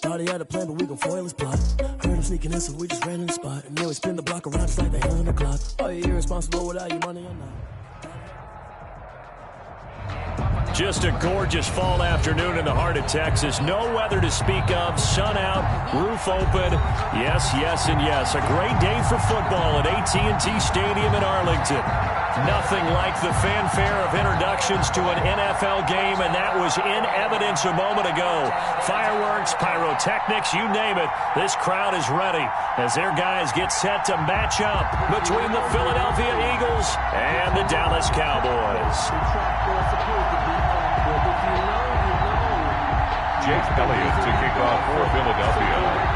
Thought he had a plan, but we gon' foil his plot. Heard him sneaking in, so we just ran in the spot. And now we spin the block around just like they hell in the clock. Are you irresponsible without your money or not? Just a gorgeous fall afternoon in the heart of Texas. No weather to speak of. Sun out, roof open. Yes, yes, and yes. A great day for football at AT&T Stadium in Arlington. Nothing like the fanfare of introductions to an NFL game, and that was in evidence a moment ago. Fireworks, pyrotechnics, you name it. This crowd is ready as their guys get set to match up between the Philadelphia Eagles and the Dallas Cowboys. Jake Elliott to kick off for Philadelphia.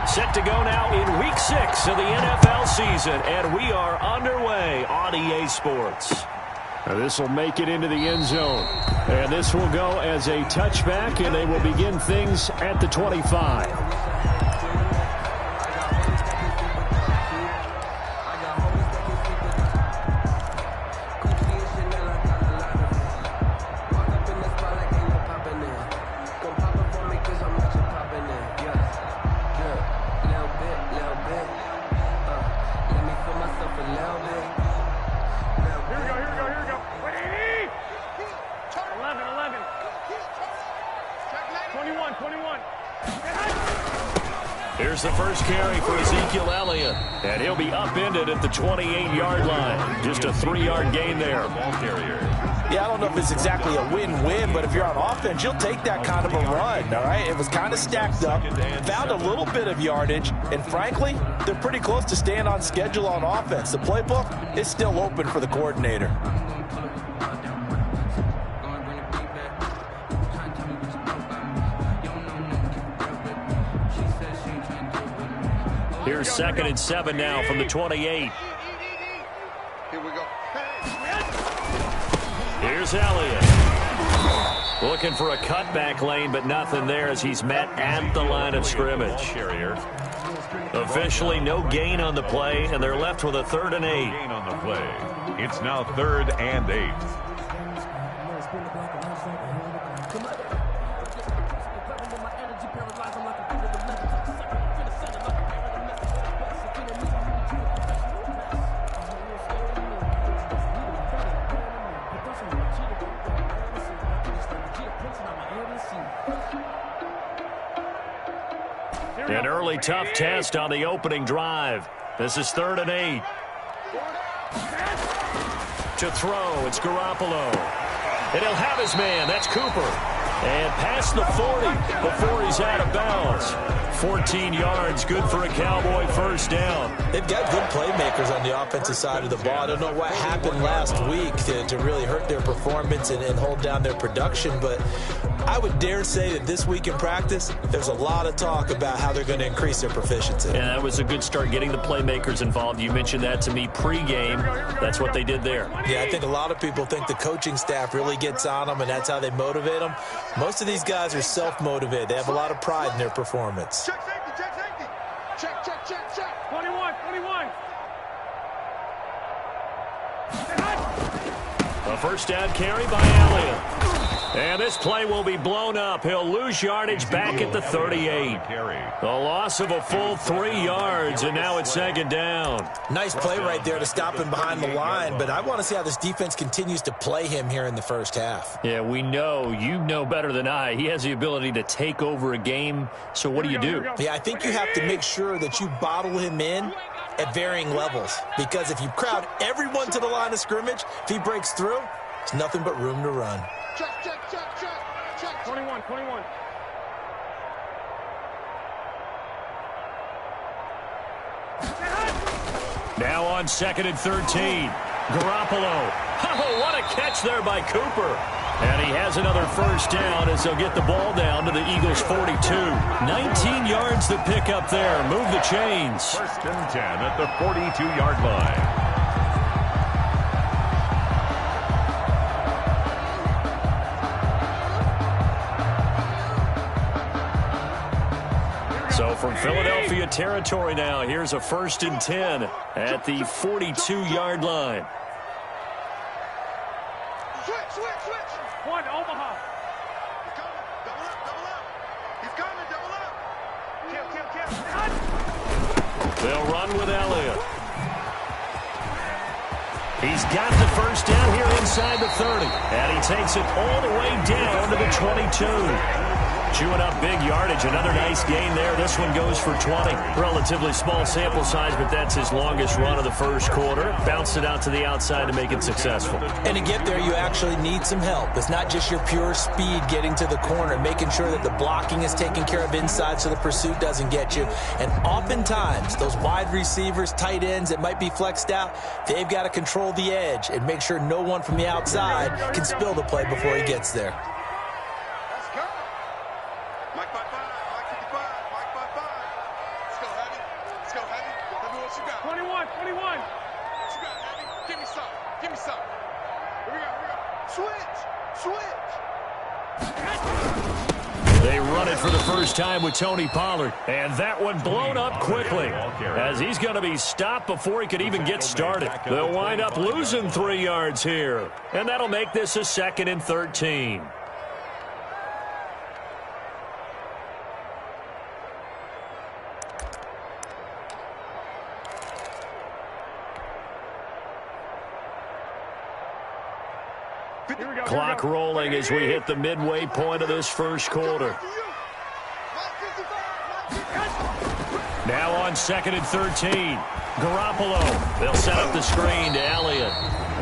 Set to go now in Week 6 of the NFL season, and we are underway on EA Sports. This will make it into the end zone, and this will go as a touchback, and they will begin things at the 25. Here's the first carry for Ezekiel Elliott, and he'll be upended at the 28-yard line. Just a 3-yard gain there. Yeah, I don't know if it's exactly a win-win, but if you're on offense, you'll take that kind of a run, all right? It was kind of stacked up, found a little bit of yardage, and frankly, they're pretty close to staying on schedule on offense. The playbook is still open for the coordinator. Here's 2nd and 7 now from the 28. Here we go. Here's Elliott. Looking for a cutback lane, but nothing there as he's met at the line of scrimmage. Officially no gain on the play, and they're left with a 3rd and 8. Gain on the play. It's now 3rd and 8. An early tough test on the opening drive. This is 3rd and 8. To throw, it's Garoppolo. And he'll have his man. That's Cooper. And past the 40 before he's out of bounds. 14 yards, good for a Cowboy first down. They've got good playmakers on the offensive side of the ball. I don't know what happened last week to really hurt their performance and hold down their production, but I would dare say that this week in practice, there's a lot of talk about how they're going to increase their proficiency. And that was a good start getting the playmakers involved. You mentioned that to me pregame. That's what they did there. Yeah, I think a lot of people think the coaching staff really gets on them, and that's how they motivate them. Most of these guys are self-motivated. They have a lot of pride in their performance. Check safety, check safety. Check, check, check, check. 21, 21. A first down carry by Elliott. And this play will be blown up. He'll lose yardage back at the 38. A loss of a full 3 yards, and now it's 2nd down. Nice play right there to stop him behind the line, but I want to see how this defense continues to play him here in the first half. Yeah, we know. You know better than I. He has the ability to take over a game, so what do you do? Yeah, I think you have to make sure that you bottle him in at varying levels, because if you crowd everyone to the line of scrimmage, if he breaks through, there's nothing but room to run. Check, check, check, check. Check. 21, 21. Now on 2nd and 13. Garoppolo. Oh, what a catch there by Cooper. And he has another first down as they'll get the ball down to the Eagles' 42. 19 yards to pick up there. Move the chains. 1st and 10 at the 42-yard line. So from Philadelphia territory now, here's a 1st and 10 at the 42-yard line. Switch. One, Omaha. He's coming. Double up. He's coming, double up. Kill. They'll run with Elliott. He's got the first down here inside the 30. And he takes it all the way down to the 22. Chewing up big yardage. Another nice gain there. This one goes for 20. Relatively small sample size, but that's his longest run of the first quarter. Bounced it out to the outside to make it successful. And to get there, you actually need some help. It's not just your pure speed getting to the corner, making sure that the blocking is taken care of inside so the pursuit doesn't get you. And oftentimes, those wide receivers, tight ends that might be flexed out, they've got to control the edge and make sure no one from the outside can spill the play before he gets there. Mike 55, Mike 55, Mike 55. Let's go, Heavy. Tell me what you got. 21. What you got, Heavy? Give me some. Here we go. Switch. They run it for the first time with Tony Pollard. And that one blown up quickly as he's going to be stopped before he could even get started. They'll wind up losing 3 yards here. And that'll make this a 2nd and 13. Clock rolling as we hit the midway point of this first quarter. Now on 2nd and 13. Garoppolo. They'll set up the screen to Elliott.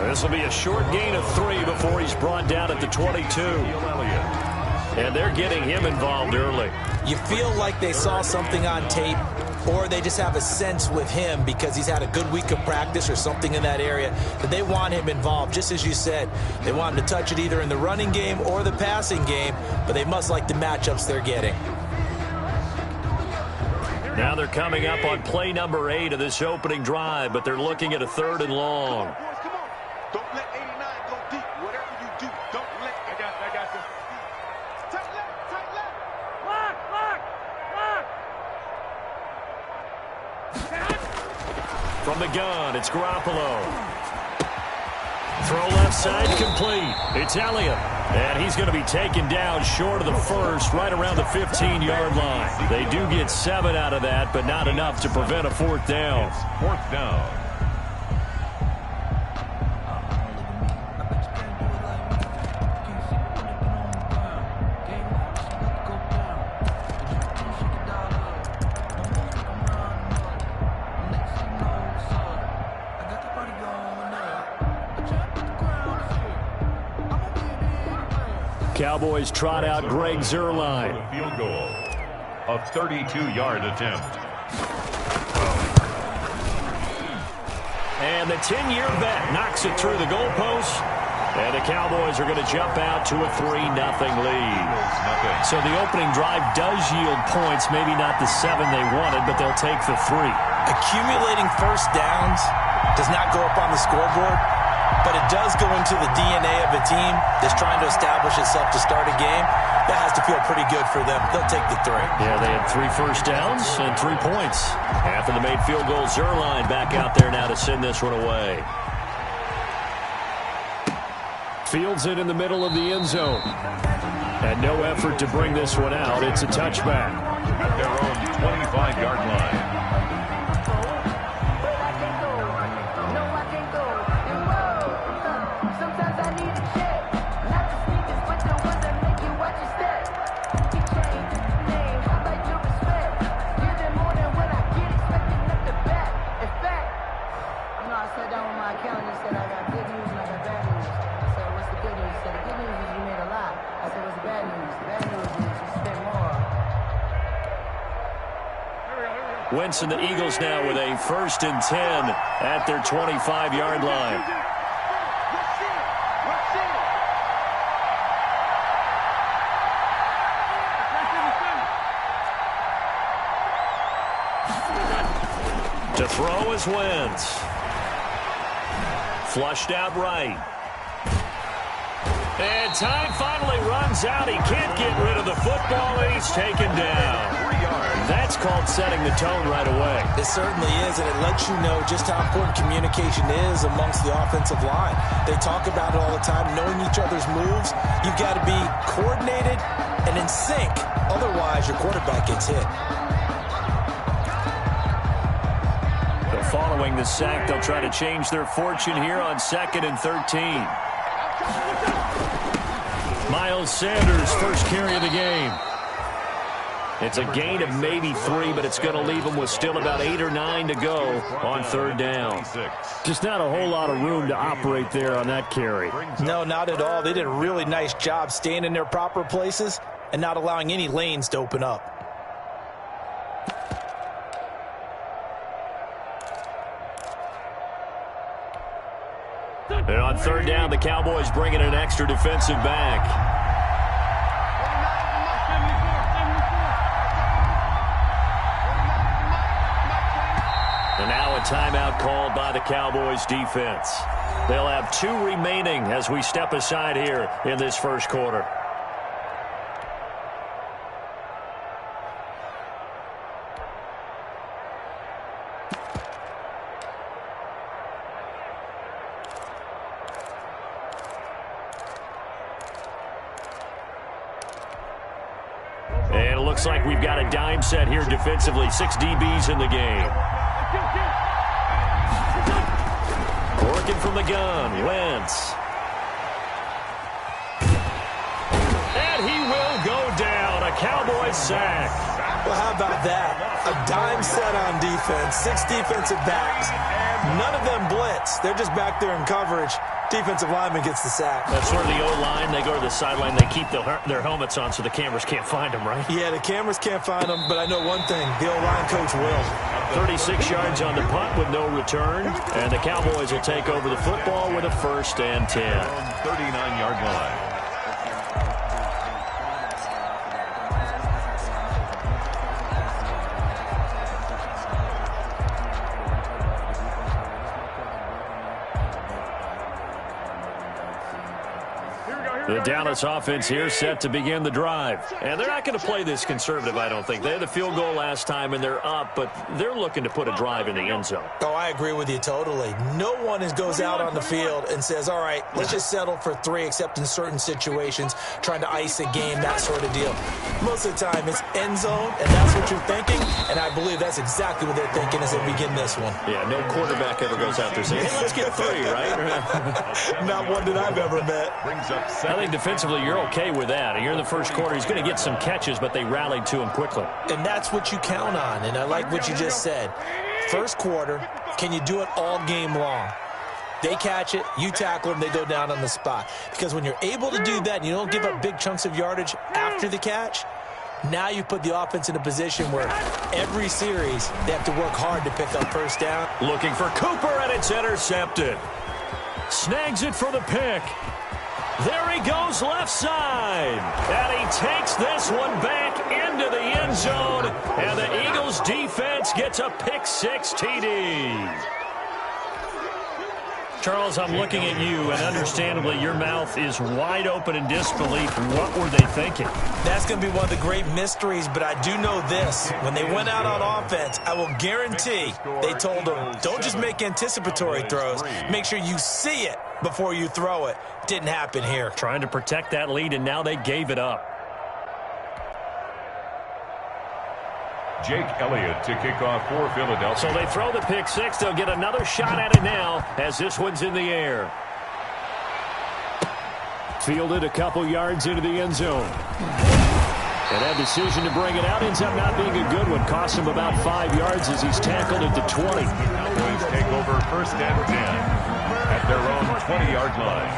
This will be a short gain of 3 before he's brought down at the 22. And they're getting him involved early. You feel like they saw something on tape, or they just have a sense with him because he's had a good week of practice or something in that area that they want him involved. Just as you said, they want him to touch it either in the running game or the passing game, but they must like the matchups they're getting. Now they're coming up on play number 8 of this opening drive, but they're looking at a 3rd and long. Boys, come on. Don't let 89 go deep. Whatever you do, don't let. I got this. Tight left. Lock. From the gun, it's Garoppolo. Throw left side, complete. It's Elliott. And he's going to be taken down short of the first, right around the 15-yard line. They do get 7 out of that, but not enough to prevent a 4th down. 4th down. Cowboys trot out Greg Zuerlein. Field goal. A 32-yard attempt. And the 10-year vet knocks it through the goalpost. And the Cowboys are going to jump out to a 3-0 lead. So the opening drive does yield points, maybe not the 7 they wanted, but they'll take the 3. Accumulating first downs does not go up on the scoreboard, but it does go into the DNA of a team that's trying to establish itself to start a game. That has to feel pretty good for them. They'll take the 3. Yeah, they had 3 first downs and 3 points. After the made field goal, Zuerlein back out there now to send this one away. Fields it in the middle of the end zone. And no effort to bring this one out. It's a touchback. At their own 25-yard line. Wentz and the Eagles now with a 1st and 10 at their 25-yard line. To throw is Wentz. Flushed out right. And time finally runs out. He can't get rid of the football, and he's taken down. yards. That's called setting the tone right away. It certainly is, and it lets you know just how important communication is amongst the offensive line. They talk about it all the time, knowing each other's moves. You've got to be coordinated and in sync. Otherwise, your quarterback gets hit. So following the sack, they'll try to change their fortune here on 2nd and 13. Miles Sanders, first carry of the game. It's a gain of maybe 3, but it's going to leave them with still about 8 or 9 to go on 3rd down. Just not a whole lot of room to operate there on that carry. No, not at all. They did a really nice job staying in their proper places and not allowing any lanes to open up. And on 3rd down, the Cowboys bring in an extra defensive back. And now a timeout called by the Cowboys defense. They'll have 2 remaining as we step aside here in this first quarter. And it looks like we've got a dime set here defensively. 6 DBs in the game. Working from the gun, Wentz. And he will go down. A Cowboys sack. Well, how about that? A dime set on defense, 6 defensive backs. None of them blitz. They're just back there in coverage. Defensive lineman gets the sack. That's sort of the O-line. They go to the sideline. They keep their helmets on so the cameras can't find them, right? Yeah, the cameras can't find them, but I know one thing. The O-line coach will. 36 yards on the punt with no return. And the Cowboys will take over the football with a 1st and 10. 39-yard line. The Dallas offense here set to begin the drive. And they're not going to play this conservative, I don't think. They had the field goal last time, and they're up, but they're looking to put a drive in the end zone. Oh, I agree with you totally. No one goes out on the field and says, all right, let's just settle for 3, except in certain situations, trying to ice a game, that sort of deal. Most of the time, it's end zone, and that's what you're thinking, and I believe that's exactly what they're thinking as they begin this one. Yeah, no quarterback ever goes out there saying, hey, let's get 3, right? Not one that I've ever met. Brings up I think defensively you're okay with that. Here in the first quarter, he's going to get some catches, but they rallied to him quickly. And that's what you count on, and I like what you just said. First quarter, can you do it all game long? They catch it, you tackle them, they go down on the spot. Because when you're able to do that and you don't give up big chunks of yardage after the catch, now you put the offense in a position where every series they have to work hard to pick up first down. Looking for Cooper, and it's intercepted. Snags it for the pick. There he goes left side. And he takes this one back into the end zone. And the Eagles defense gets a pick 6 TD. Charles, I'm looking at you, and understandably your mouth is wide open in disbelief. What were they thinking? That's going to be one of the great mysteries, but I do know this. When they went out on offense, I will guarantee they told them, don't just make anticipatory throws. Make sure you see it before you throw it. Didn't happen here. Trying to protect that lead, and now they gave it up. Jake Elliott to kick off for Philadelphia. So they throw the pick 6. They'll get another shot at it now as this one's in the air. Fielded a couple yards into the end zone. And that decision to bring it out ends up not being a good one. Cost him about 5 yards as he's tackled at the 20. Cowboys take over 1st and 10 at their own 20-yard line.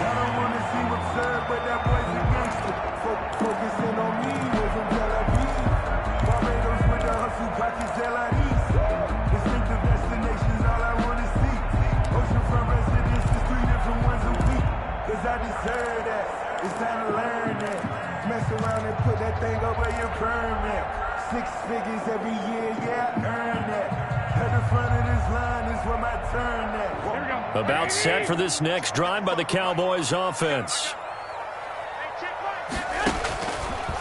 I deserve that. It's time to learn that. Mess around and put that thing over your permit. 6 figures every year, yeah, earn that. At the front of this line is where my turn at. About set for this next drive by the Cowboys offense.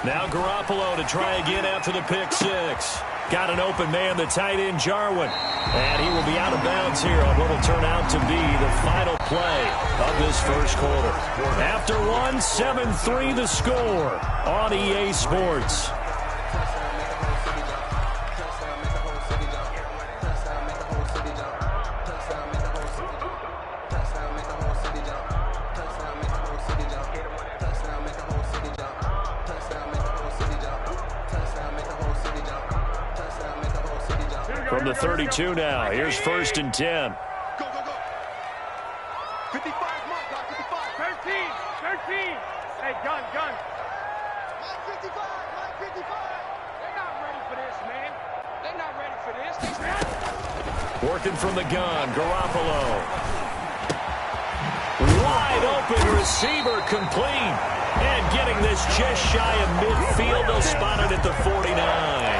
Now Garoppolo to try again after the pick six. Got an open man, the tight end, Jarwin. And he will be out of bounds here on what will turn out to be the final play of this first quarter. After one, 7-3 the score on EA Sports. From the 32 now. Here's 1st and 10. Go, go, go. 55, Mike, 55. 13. Hey, gun. Mike 55. They're not ready for this, man. They're not ready for this. Working from the gun, Garoppolo. Wide open receiver complete. And getting this just shy of midfield. They'll spot it at the 49.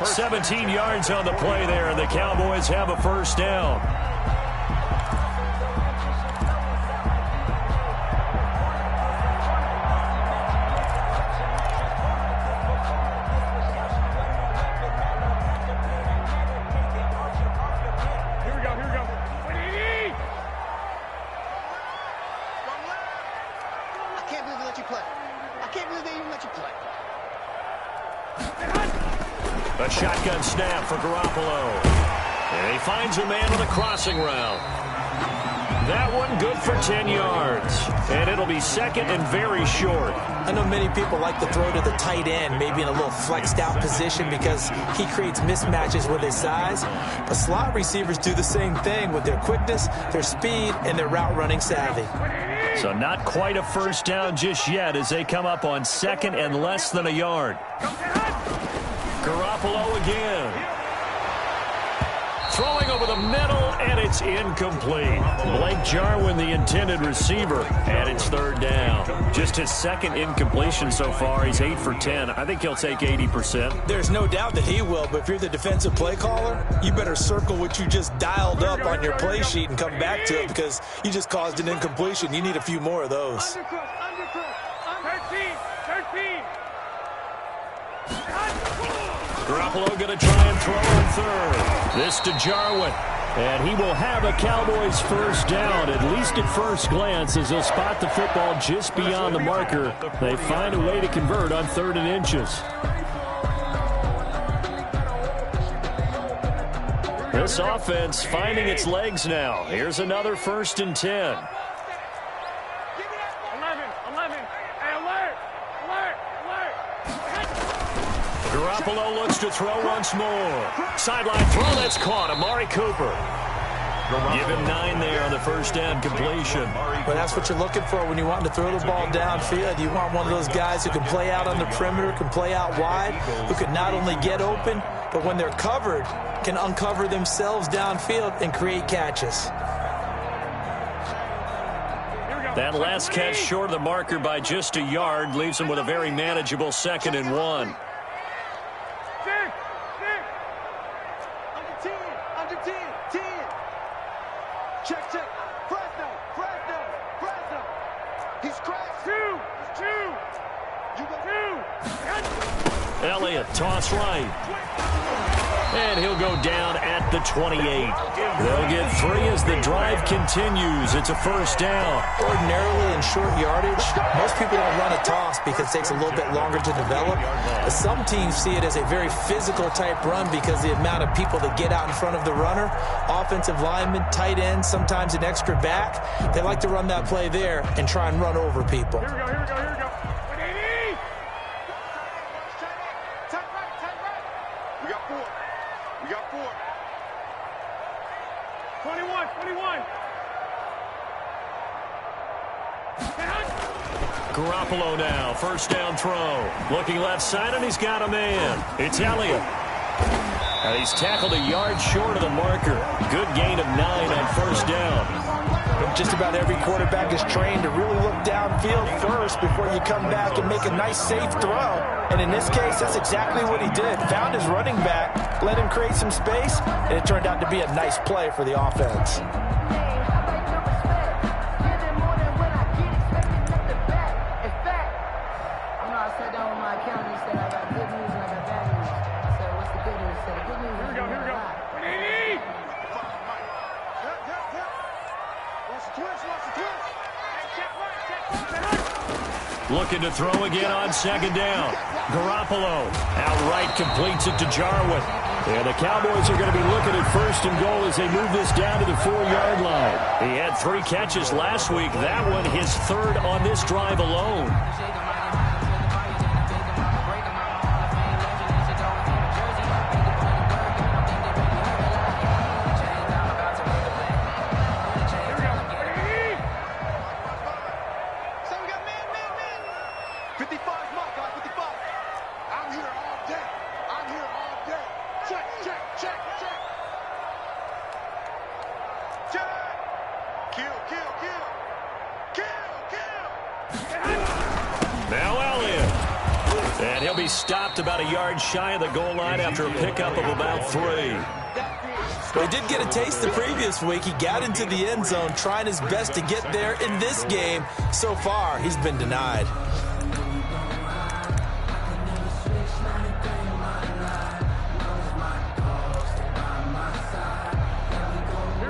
17 yards on the play there, and the Cowboys have a first down. Here we go. I can't believe they let you play. I can't believe they even let you play. A shotgun snap for Garoppolo. And he finds a man with a crossing route. That one good for 10 yards. And it'll be second and very short. I know many people like to throw to the tight end, maybe in a little flexed out position because he creates mismatches with his size. But slot receivers do the same thing with their quickness, their speed, and their route running savvy. So not quite a first down just yet as they come up on second and less than a yard. Garoppolo again. Throwing over the middle, and it's incomplete. Blake Jarwin, the intended receiver, and it's 3rd down. Just his second incompletion so far. He's 8 for 10. I think he'll take 80%. There's no doubt that he will, but if you're the defensive play caller, you better circle what you just dialed up on your play sheet and come back to it because you just caused an incompletion. You need a few more of those. Undercross. 13. Garoppolo going to try and throw on 3rd. This to Jarwin. And he will have a Cowboys first down, at least at first glance, as he'll spot the football just beyond the marker. They find a way to convert on 3rd and inches. This offense finding its legs now. Here's another 1st and 10. 11. Hey, alert. Garoppolo looks to throw once more. Sideline throw, that's caught. Amari Cooper. Give him 9 there on the first down completion. But that's what you're looking for when you want to throw the ball downfield. You want one of those guys who can play out on the perimeter, can play out wide, who can not only get open, but when they're covered, can uncover themselves downfield and create catches. That last catch short of the marker by just a yard leaves him with a very manageable 2nd and 1. Under 10. Check. Fresno. He's crashed. 2. You got 2. Elliott, toss right. And he'll go down at the 28. They'll get 3 as the drive continues. It's a first down. Ordinarily in short yardage, most people don't run a toss because it takes a little bit longer to develop. But some teams see it as a very physical type run because the amount of people that get out in front of the runner, offensive linemen, tight ends, sometimes an extra back, they like to run that play there and try and run over people. Here we go. 180. Tight right. We got 4. 21. Garoppolo now, first down throw. Looking left side, and he's got a man. It's Elliott. And he's tackled a yard short of the marker. Good gain of 9 on first down. Just about every quarterback is trained to really look downfield first before you come back and make a nice, safe throw. And in this case, that's exactly what he did. Found his running back, let him create some space, and it turned out to be a nice play for the offense. I sat down with my account. Looking to throw again on second down. Garoppolo outright completes it to Jarwin. And the Cowboys are going to be looking at first and goal as they move this down to the 4-yard line. He had 3 catches last week. That one his 3rd on this drive alone. Stopped about a yard shy of the goal line after a pickup of about 3. Well, he did get a taste the previous week. He got into the end zone trying his best to get there in this game. So far, he's been denied.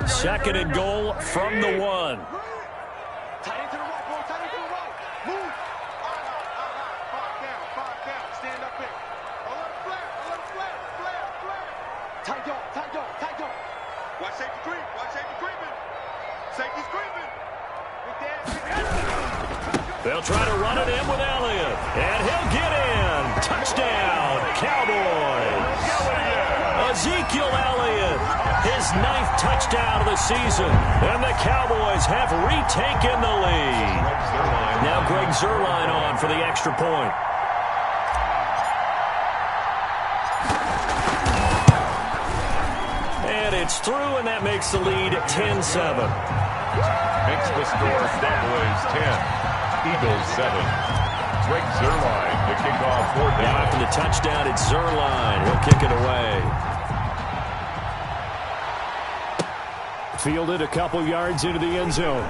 Second and goal from the 1. They'll try to run it in with Elliott, and he'll get in. Touchdown, Cowboys. Ezekiel Elliott, his 9th touchdown of the season, and the Cowboys have retaken the lead. Now Greg Zuerlein on for the extra point. And it's through, and that makes the lead 10-7. Makes the score Cowboys 10. Eagles 7. Greg Zuerlein to kick off 4th down. After the touchdown, it's Zuerlein. He'll kick it away. Fielded a couple yards into the end zone.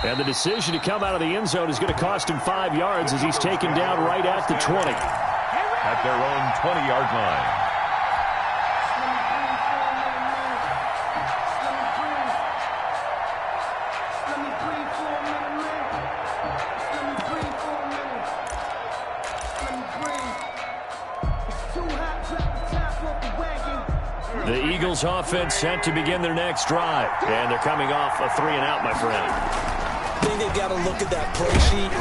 And the decision to come out of the end zone is going to cost him 5 yards as he's taken down right at the 20. At their own 20-yard line. The Eagles offense set to begin their next drive. And they're coming off a 3-and-out, my friend. I think they've got to look at that play sheet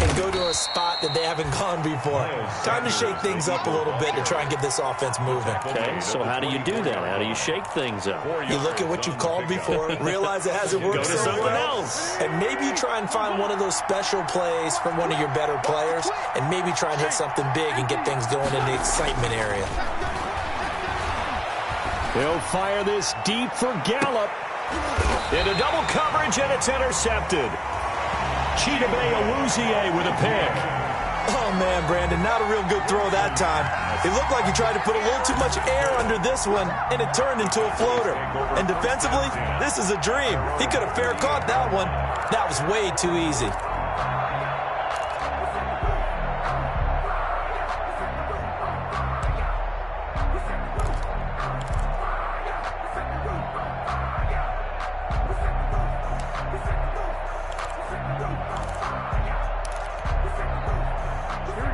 and go to a spot that they haven't gone before. Time to shake things up a little bit to try and get this offense moving. Okay, so how do you do that? How do you shake things up? You look at what you've called before, realize it hasn't worked Go to so something well, else. and maybe you try and find one of those special plays from one of your better players, and maybe try and hit something big and get things going in the excitement area. He'll fire this deep for Gallup. Into double coverage, and it's intercepted. Chidobe Awuzie with a pick. Oh, man, Brandon, not a real good throw that time. It looked like he tried to put a little too much air under this one, and it turned into a floater. And defensively, this is a dream. He could have fair caught that one. That was way too easy.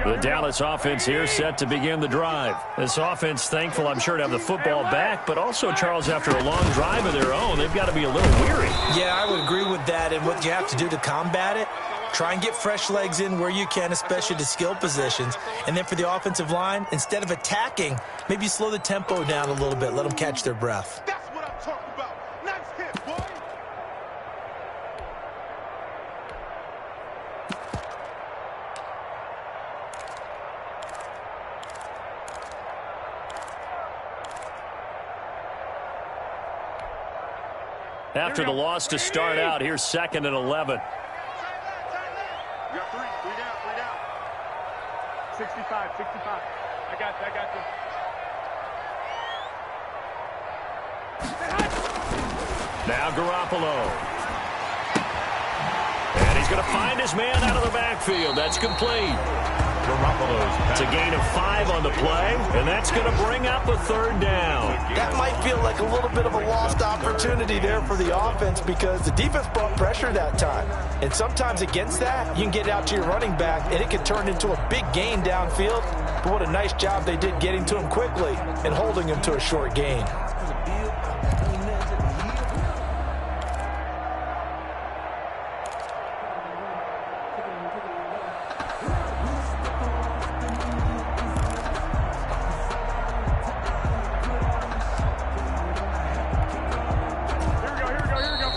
The Dallas offense here set to begin the drive. This offense thankful, I'm sure, to have the football back, but also, Charles, after a long drive of their own, they've got to be a little weary. Yeah, I would agree with that, and what you have to do to combat it, try and get fresh legs in where you can, especially to skill positions. And then for the offensive line, instead of attacking, maybe slow the tempo down a little bit, let them catch their breath. That's what I'm talking about. Nice hit, boy. After the loss to start out, here's 2nd and 11. We got three down. 65. I got this. Now Garoppolo. And he's going to find his man out of the backfield. That's complete. It's a gain of 5 on the play, and that's going to bring up a 3rd down. That might feel like a little bit of a lost opportunity there for the offense because the defense brought pressure that time. And sometimes against that, you can get out to your running back, and it can turn into a big gain downfield. But what a nice job they did getting to him quickly and holding him to a short gain.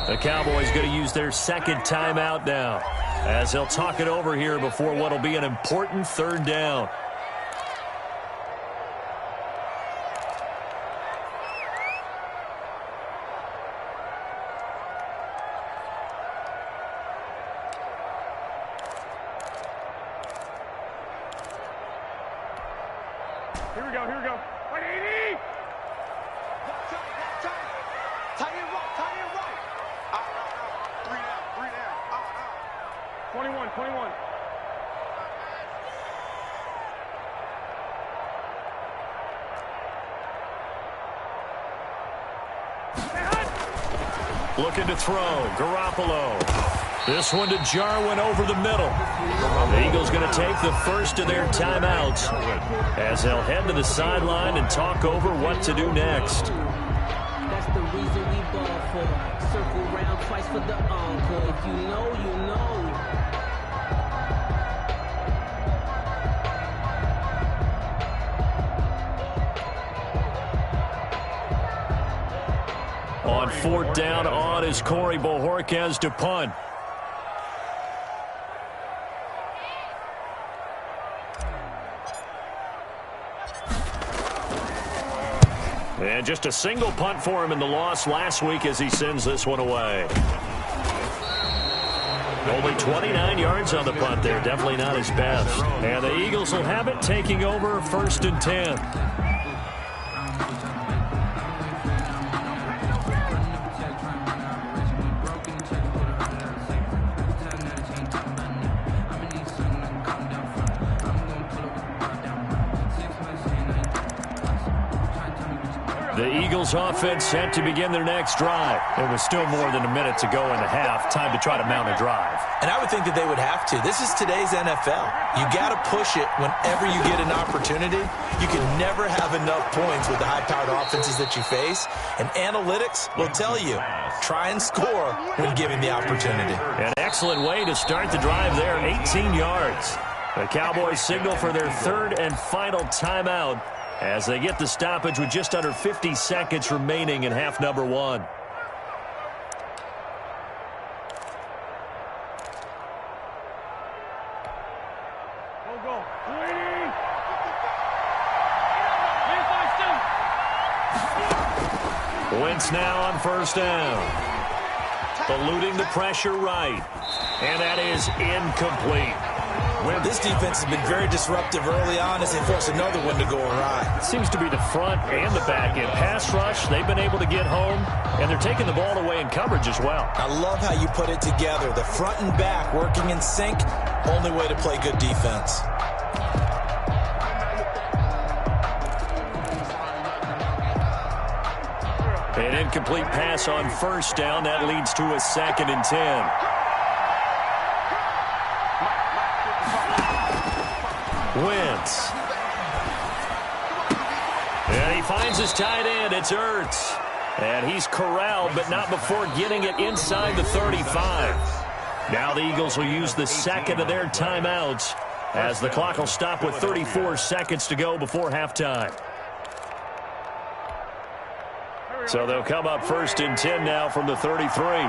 The Cowboys going to use their 2nd timeout now as they'll talk it over here before what will be an important 3rd down. Here we go. Right, 80! Tight end right. 3 down. 21. Looking to throw. Garoppolo. This one to Jarwin over the middle. The Eagles going to take the first of their timeouts as they'll head to the sideline and talk over what to do next. That's the reason we ball for. Circle round twice for the encore. If you know, you know. On 4th down, on is Corey Bojorquez to punt. And just a single punt for him in the loss last week as he sends this one away. Only 29 yards on the punt there. Definitely not his best. And the Eagles will have it, taking over 1st and 10. The Eagles offense set to begin their next drive. There was still more than a minute to go in the half. Time to try to mount a drive. And I would think that they would have to. This is today's NFL. You got to push it whenever you get an opportunity. You can never have enough points with the high-powered offenses that you face. And analytics will tell you, try and score when given the opportunity. An excellent way to start the drive there, 18 yards. The Cowboys signal for their 3rd and final timeout as they get the stoppage with just under 50 seconds remaining in half number 1. Go. Wentz now on 1st down. Eluding the pressure right. And that is incomplete. This defense has been very disruptive early on as they force another one to go awry. Seems to be the front and the back end. Pass rush, they've been able to get home, and they're taking the ball away in coverage as well. I love how you put it together. The front and back working in sync, only way to play good defense. An incomplete pass on 1st down. That leads to a 2nd and 10. Wentz. And he finds his tight end. It's Ertz. And he's corralled, but not before getting it inside the 35. Now the Eagles will use the 2nd of their timeouts as the clock will stop with 34 seconds to go before halftime. So they'll come up 1st and 10 now from the 33.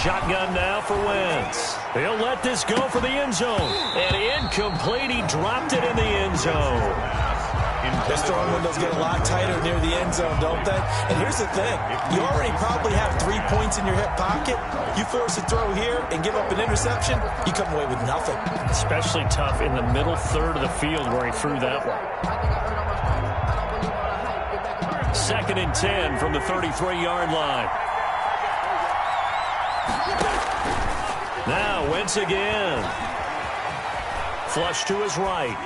Shotgun now for Wentz. He'll let this go for the end zone. And incomplete. He dropped it in the end zone. Those throwing windows get a lot tighter near the end zone, don't they? And here's the thing. You already probably have 3 points in your hip pocket. You force a throw here and give up an interception, you come away with nothing. Especially tough in the middle third of the field where he threw that one. 2nd and 10 from the 33-yard line. Now Wentz again. Flush to his right.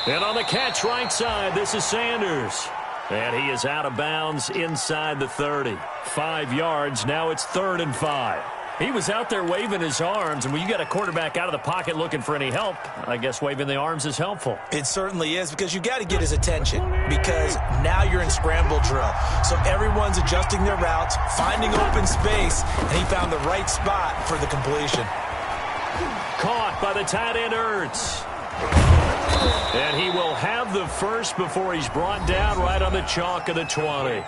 And on the catch right side, this is Sanders. And he is out of bounds inside the 30. 5 yards. Now it's 3rd and 5. He was out there waving his arms, and when you got a quarterback out of the pocket looking for any help, I guess waving the arms is helpful. It certainly is, because you got to get his attention, because now you're in scramble drill. So everyone's adjusting their routes, finding open space, and he found the right spot for the completion. Caught by the tight end Ertz. And he will have the first before he's brought down right on the chalk of the 20.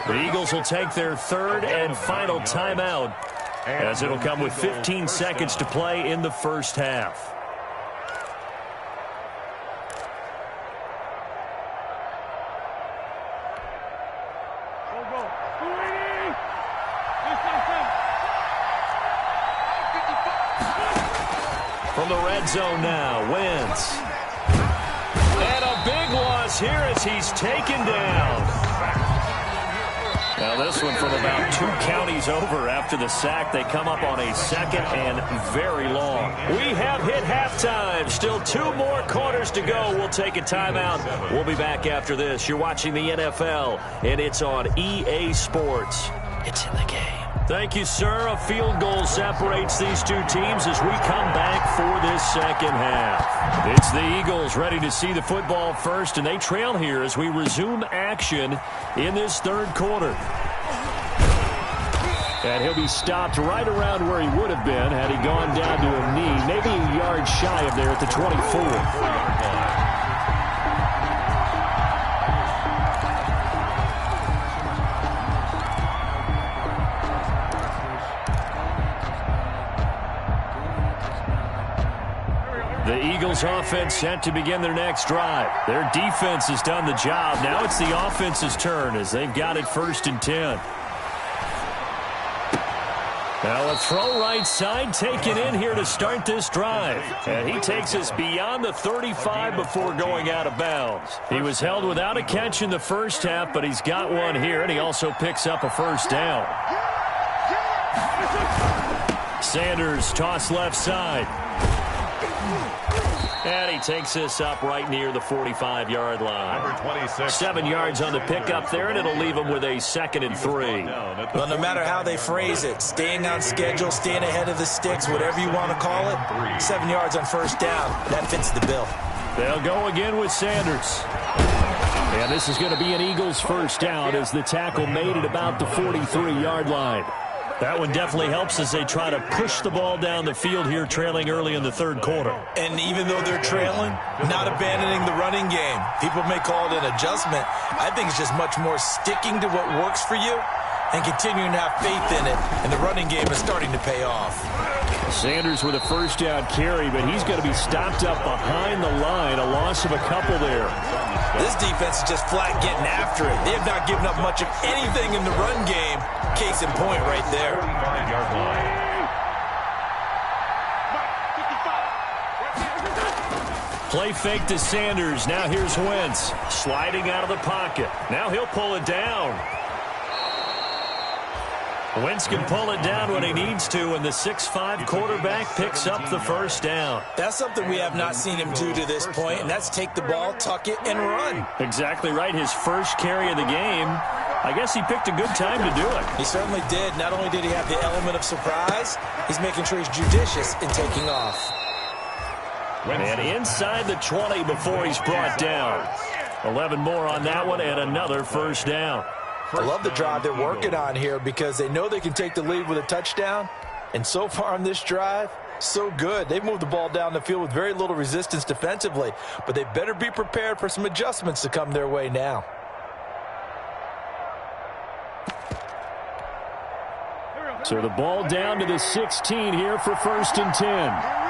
The Eagles will take their 3rd and final timeout, as it'll come with 15 seconds to play in the first half. From the red zone now, Wentz. And a big loss here as he's taken down. Now this one from about 2 counties over after the sack. They come up on a 2nd and very long. We have hit halftime. Still 2 more quarters to go. We'll take a timeout. We'll be back after this. You're watching the NFL, and it's on EA Sports. It's in the game. Thank you, sir. A field goal separates these 2 teams as we come back for this second half. It's the Eagles ready to see the football first, and they trail here as we resume action in this 3rd quarter. And he'll be stopped right around where he would have been had he gone down to a knee, maybe a yard shy of there at the 24. The Eagles offense set to begin their next drive. Their defense has done the job. Now it's the offense's turn as they've got it 1st and 10. Now a throw right side taken in here to start this drive. And he takes us beyond the 35 before going out of bounds. He was held without a catch in the first half, but he's got one here, and he also picks up a 1st down. Sanders toss left side. And he takes this up right near the 45-yard line. Number 26. 7 yards on the pickup there, and it'll leave him with a 2nd and 3. Well, no matter how they phrase it, staying on schedule, staying ahead of the sticks, whatever you want to call it, 7 yards on 1st down, that fits the bill. They'll go again with Sanders. And this is going to be an Eagles 1st down as the tackle made at about the 43-yard line. That one definitely helps as they try to push the ball down the field here, trailing early in the 3rd quarter. And even though they're trailing, not abandoning the running game. People may call it an adjustment. I think it's just much more sticking to what works for you and continuing to have faith in it. And the running game is starting to pay off. Sanders with a 1st down carry, but he's going to be stopped up behind the line. A loss of a couple there. This defense is just flat getting after it. They have not given up much of anything in the run game. Case in point right there. 45-yard line. Play fake to Sanders. Now here's Wentz sliding out of the pocket. Now he'll pull it down. Wentz can pull it down when he needs to, and the 6'5" quarterback picks up the 1st down. That's something we have not seen him do to this point, and that's take the ball, tuck it, and run. Exactly right. His first carry of the game. I guess he picked a good time to do it. He certainly did. Not only did he have the element of surprise, he's making sure he's judicious in taking off. And inside the 20 before he's brought down. 11 more on that one, and another 1st down. I love the drive they're working on here because they know they can take the lead with a touchdown. And so far on this drive, so good. They've moved the ball down the field with very little resistance defensively. But they better be prepared for some adjustments to come their way now. So the ball down to the 16 here for 1st and 10.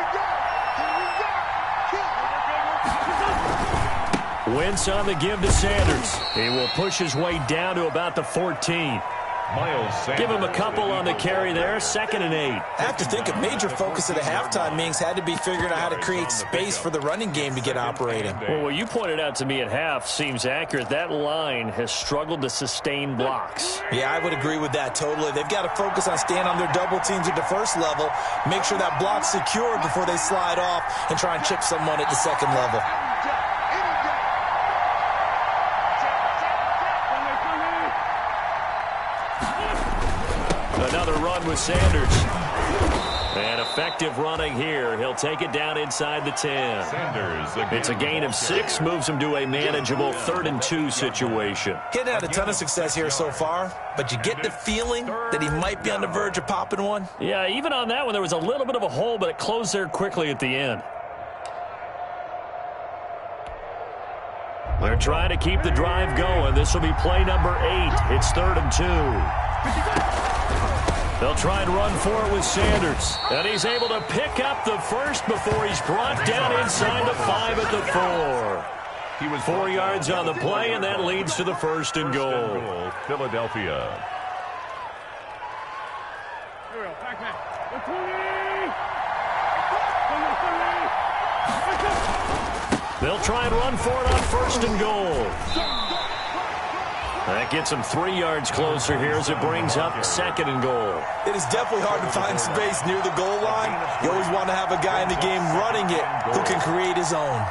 Wentz on the give to Sanders. He will push his way down to about the 14. Miles Sanders. Give him a couple on the carry there. 2nd and 8. I have to think a major focus of the halftime meetings had to be figuring out how to create space for the running game to get operating. Well, what you pointed out to me at half seems accurate. That line has struggled to sustain blocks. Yeah, I would agree with that totally. They've got to focus on staying on their double teams at the first level, make sure that block's secure before they slide off and try and chip someone at the second level. Another run with Sanders. And effective running here. He'll take it down inside the 10. Sanders. It's a gain of 6, moves him to a manageable 3rd and 2 situation. He hadn't had a ton of success here so far, but you get the feeling that he might be on the verge of popping one. Yeah, even on that one, there was a little bit of a hole, but it closed there quickly at the end. They're trying to keep the drive going. This will be play number 8. It's 3rd and 2. They'll try and run for it with Sanders. And he's able to pick up the first before he's brought down inside the 5 at the 4. He was 4 yards on the play, and that leads to the 1st and goal. Philadelphia. They'll try and run for it on 1st and goal. That gets him 3 yards closer here as it brings up 2nd and goal. It is definitely hard to find space near the goal line. You always want to have a guy in the game running it who can create his own.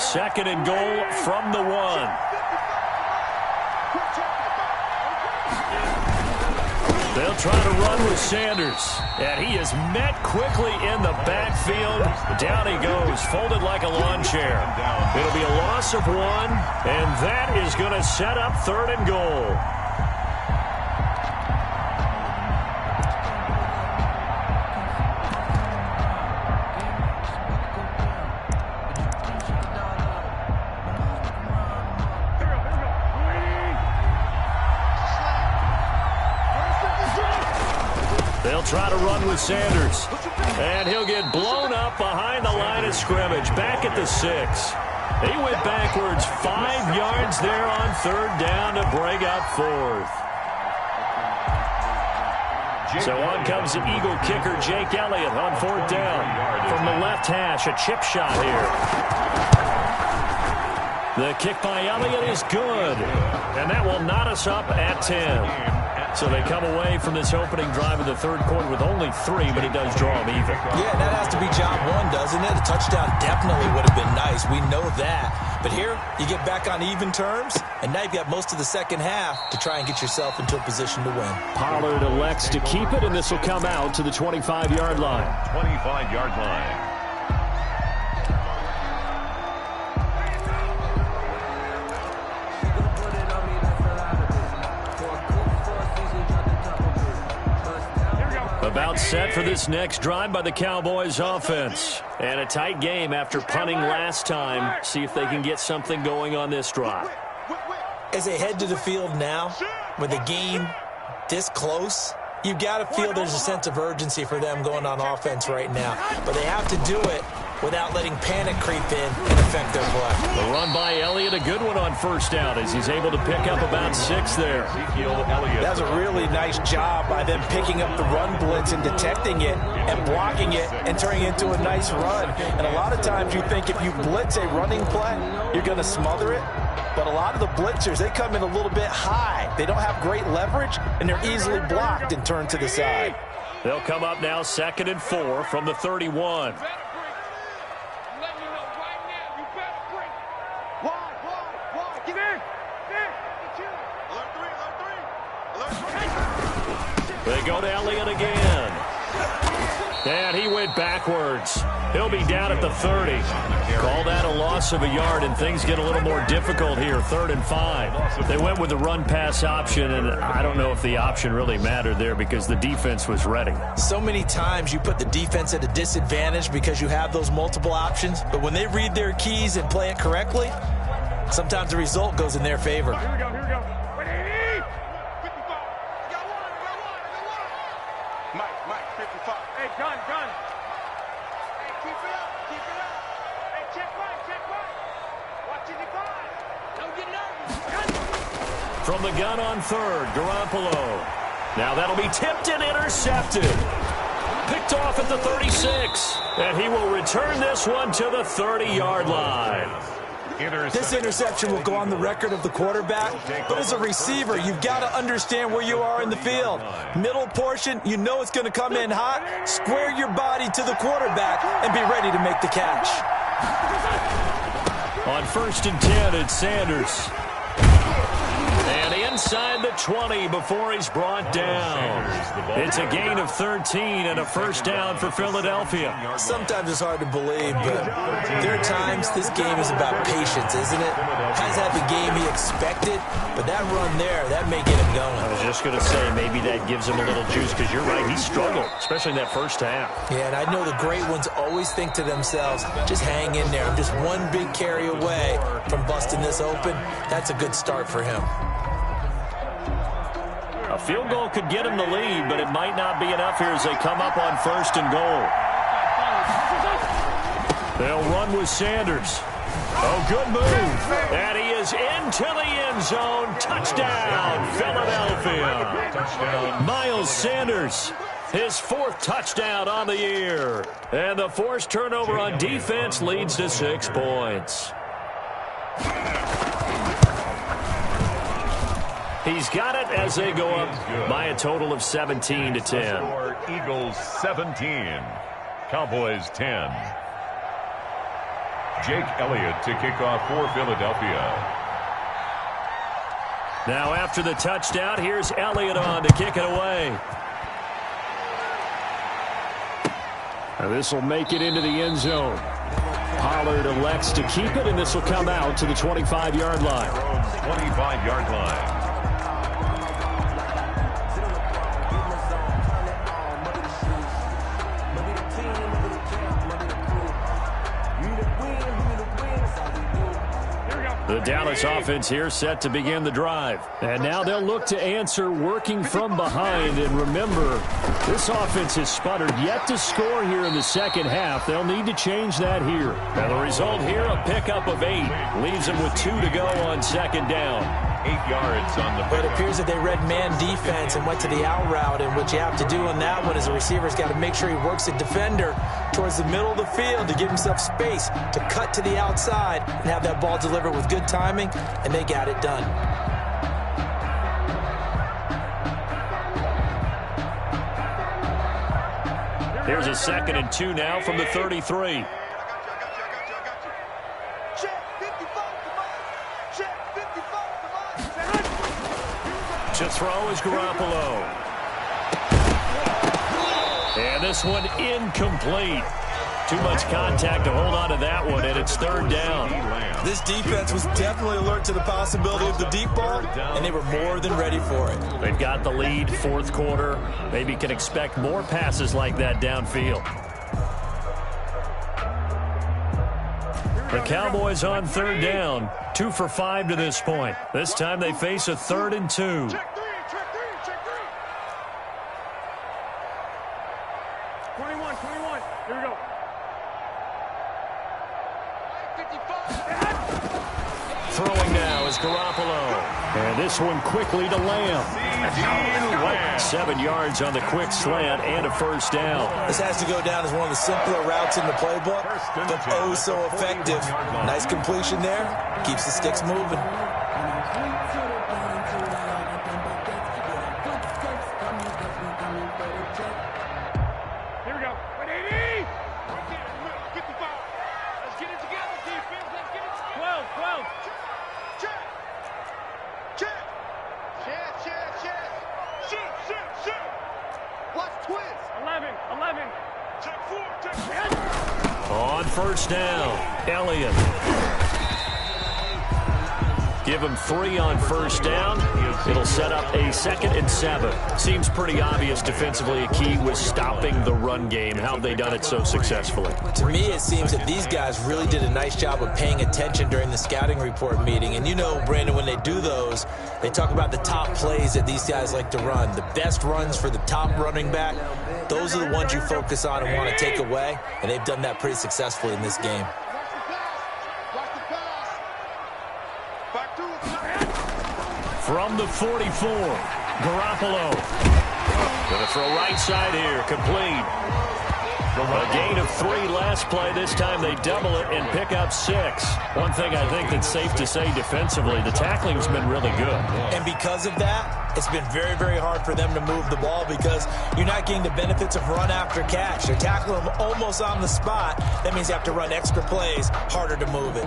Second and goal from the 1. They'll try to run with Sanders. And he is met quickly in the backfield. Down he goes, folded like a lawn chair. It'll be a loss of 1, and that is going to set up 3rd and goal. They'll try to run with Sanders. And he'll get blown up behind the line of scrimmage. Back at the 6. He went backwards 5 yards there on 3rd down to break up 4th. So on comes the Eagle kicker, Jake Elliott, on 4th down. From the left hash, a chip shot here. The kick by Elliott is good. And that will knot us up at 10. So they come away from this opening drive in the 3rd quarter with only 3, but it does draw them even. Yeah, that has to be job 1, doesn't it? A touchdown definitely would have been nice. We know that. But here, you get back on even terms, and now you've got most of the second half to try and get yourself into a position to win. Pollard elects to keep it, and this will come out to the 25-yard line. 25-yard line. About set for this next drive by the Cowboys offense. And a tight game after punting last time. See if they can get something going on this drive. As they head to the field now, with the game this close, you've got to feel there's a sense of urgency for them going on offense right now. But they have to do it without letting panic creep in and affect their play. The run by Elliott, a good one on 1st down as he's able to pick up about 6 there. That's a really nice job by them picking up the run blitz and detecting it and blocking it and turning it into a nice run. And a lot of times you think if you blitz a running play, you're going to smother it. But a lot of the blitzers, they come in a little bit high. They don't have great leverage, and they're easily blocked and turned to the side. They'll come up now 2nd and 4 from the 31. They go to Elliott again. And he went backwards. He'll be down at the 30. Call that a loss of a yard, and things get a little more difficult here. 3rd and 5. They went with the run-pass option, and I don't know if the option really mattered there because the defense was ready. So many times you put the defense at a disadvantage because you have those multiple options, but when they read their keys and play it correctly, sometimes the result goes in their favor. Here we go, here we go. Mike, 55. Hey, gun. Hey, keep it up. Hey, check right. Watch it, 5. from the gun on third, Garoppolo. Now that'll be tipped and intercepted. Picked off at the 36. And he will return this one to the 30-yard line. This interception will go on the record of the quarterback, but as a receiver, you've got to understand where you are in the field. Middle portion, you know it's going to come in hot. Square your body to the quarterback and be ready to make the catch. On 1st and 10, it's Sanders. And inside the 20 before he's brought down. It's a gain of 13 and a first down for Philadelphia. Sometimes it's hard to believe, but there are times this game is about patience, isn't it? Has had the game he expected, but that run there, that may get him going. I was just going to say, maybe that gives him a little juice, because you're right, he struggled, especially in that first half. Yeah, and I know the great ones always think to themselves, just hang in there. I'm just one big carry away from busting this open. That's a good start for him. A field goal could get him the lead, but it might not be enough here as they come up on 1st and goal. They'll run with Sanders. Oh, good move. And he is into the end zone. Touchdown, Philadelphia. Touchdown. Miles Sanders, his 4th touchdown on the year. And the forced turnover on defense leads to 6 points. He's got it as they go up by a total of 17-10. Eagles 17, Cowboys 10. Jake Elliott to kick off for Philadelphia. Now after the touchdown, here's Elliott on to kick it away. Now this will make it into the end zone. Pollard elects to keep it, and this will come out to the 25-yard line. 25-yard line. The Dallas offense here set to begin the drive. And now they'll look to answer working from behind. And remember, this offense has sputtered yet to score here in the second half. They'll need to change that here. And the result here, a pickup of 8. Leaves them with 2 to go on 2nd down. 8 yards on the But it appears that they read man defense and went to the out route. And what you have to do on that one is a receiver's got to make sure he works a defender towards the middle of the field to give himself space to cut to the outside and have that ball delivered with good timing, and they got it done. Here's a 2nd and 2 now from the 33. To throw is Garoppolo. And this one incomplete. Too much contact to hold on to that one, and it's 3rd down. This defense was definitely alert to the possibility of the deep ball, and they were more than ready for it. They've got the lead, 4th quarter. Maybe can expect more passes like that downfield. The Cowboys on 3rd down, 2 for 5 to this point. This time they face a 3rd and 2. Check three. 21. Here we go. 55. Throwing now is Garoppolo. And this one quickly to Lamb. 7 yards on the quick slant and a first down. This has to go down as one of the simpler routes in the playbook, but oh so effective. Nice completion there. Keeps the sticks moving. Here we go. 180. 55. Let's get it together, defense. Let's get it together. 12. Check. Shoot. Watch twist. 11. Check 4. On first down, Elliott. Give him 3 on first down. It'll set up a 2nd and 7. Seems pretty obvious defensively a key was stopping the run game. How have they done it so successfully? To me, it seems that these guys really did a nice job of paying attention during the scouting report meeting. And you know, Brandon, when they do those, they talk about the top plays that these guys like to run. The best runs for the top running back, those are the ones you focus on and want to take away. And they've done that pretty successfully in this game. From the 44, Garoppolo. Going to throw right side here, complete. A gain of 3 last play. This time they double it and pick up 6. One thing I think that's safe to say defensively, the tackling's been really good. And because of that, it's been very, very hard for them to move the ball because you're not getting the benefits of run after catch. They're tackling them almost on the spot. That means you have to run extra plays, harder to move it.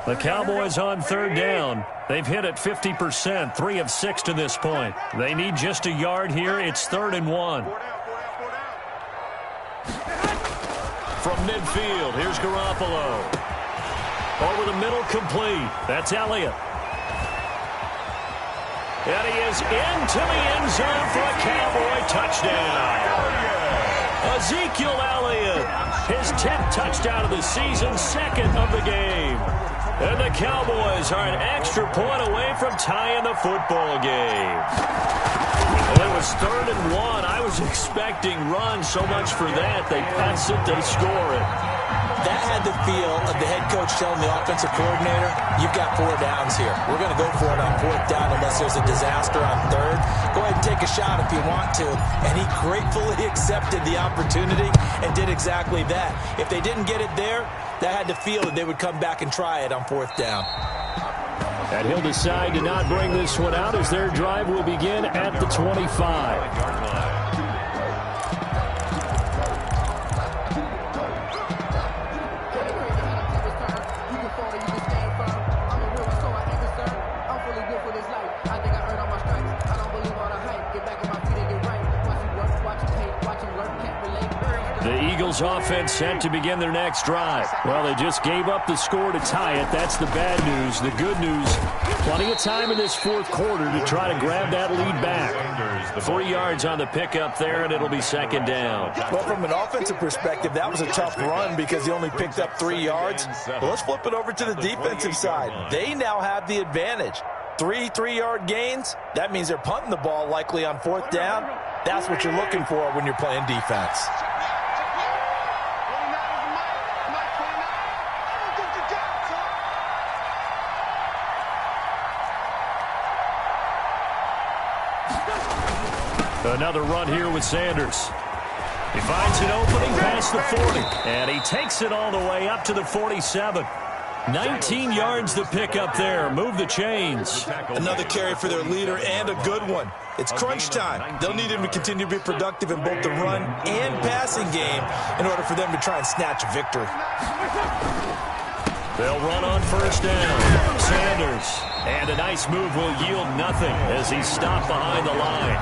The Cowboys on 3rd down. They've hit it 50%, 3 of 6 to this point. They need just a yard here. It's 3rd and 1. From midfield, here's Garoppolo. Over the middle, complete. That's Elliott. And he is into the end zone for a Cowboy touchdown. Ezekiel Elliott, his 10th touchdown of the season, 2nd of the game. And the Cowboys are an extra point away from tying the football game. Well, it was 3rd and 1. I was expecting runs, so much for that. They pass it, they score it. That had the feel of the head coach telling the offensive coordinator, you've got 4 downs here. We're going to go for it on 4th down unless there's a disaster on 3rd. Go ahead and take a shot if you want to. And he gratefully accepted the opportunity and did exactly that. If they didn't get it there, that had to feel that they would come back and try it on 4th down. And he'll decide to not bring this one out as their drive will begin at the 25. Offense set to begin their next drive. Well, they just gave up the score to tie it. That's the bad news. The good news, plenty of time in this 4th quarter to try to grab that lead back. 3 yards on the pickup there, and it'll be 2nd down. Well, from an offensive perspective, that was a tough run because he only picked up 3 yards. Well, let's flip it over to the defensive side. They now have the advantage. 3 3-yard gains. That means they're punting the ball likely on 4th down. That's what you're looking for when you're playing defense. Another run here with Sanders. He finds an opening past the 40, and he takes it all the way up to the 47. 19 yards to pick up there. Move the chains. Another carry for their leader and a good one. It's crunch time. They'll need him to continue to be productive in both the run and passing game in order for them to try and snatch a victory. They'll run on 1st down. Sanders. And a nice move will yield nothing as he's stopped behind the line.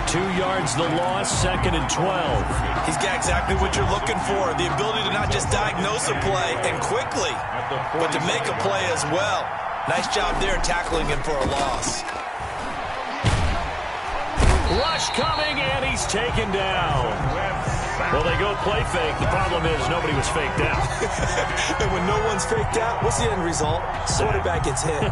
2 yards the loss, 2nd and 12. He's got exactly what you're looking for, the ability to not just diagnose a play and quickly, but to make a play as well. Nice job there tackling him for a loss. Rush coming, and he's taken down. Well, they go play fake. The problem is nobody was faked out. And when no one's faked out, what's the end result? Quarterback gets hit.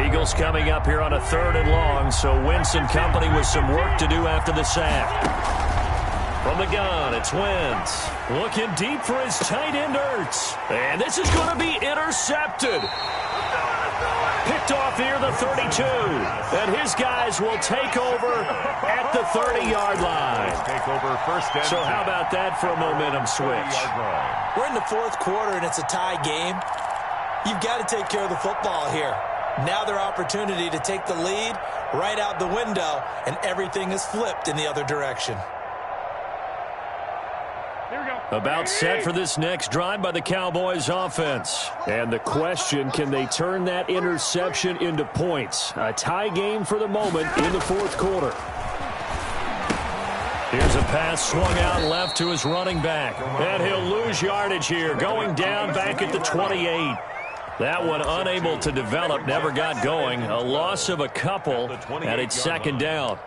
Eagles coming up here on a 3rd and long, so Wentz and company with some work to do after the sack. From the gun, it's Wentz. Looking deep for his tight end, Ertz. And this is going to be intercepted. Picked off here, the 32. And his guys will take over at the 30-yard line. Take over 1st down. So how about that for a momentum switch? We're in the 4th quarter, and it's a tie game. You've got to take care of the football here. Now their opportunity to take the lead right out the window, and everything is flipped in the other direction. About set for this next drive by the Cowboys offense. And the question, can they turn that interception into points? A tie game for the moment in the 4th quarter. Here's a pass swung out left to his running back. And he'll lose yardage here, going down back at the 28. That one unable to develop, never got going. A loss of a couple, and it's 2nd down.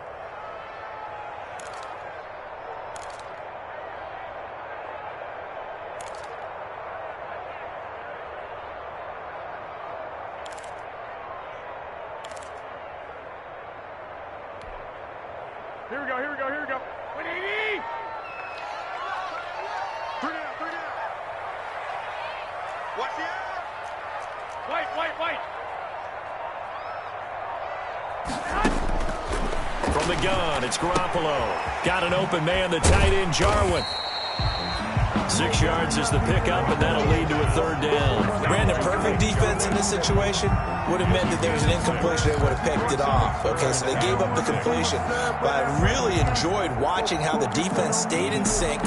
It's Garoppolo. Got an open man, the tight end, Jarwin. 6 yards is the pickup, and that'll lead to a 3rd down. Brandon, perfect defense in this situation would have meant that there was an incompletion. They would have picked it off. Okay, so they gave up the completion. But I really enjoyed watching how the defense stayed in sync,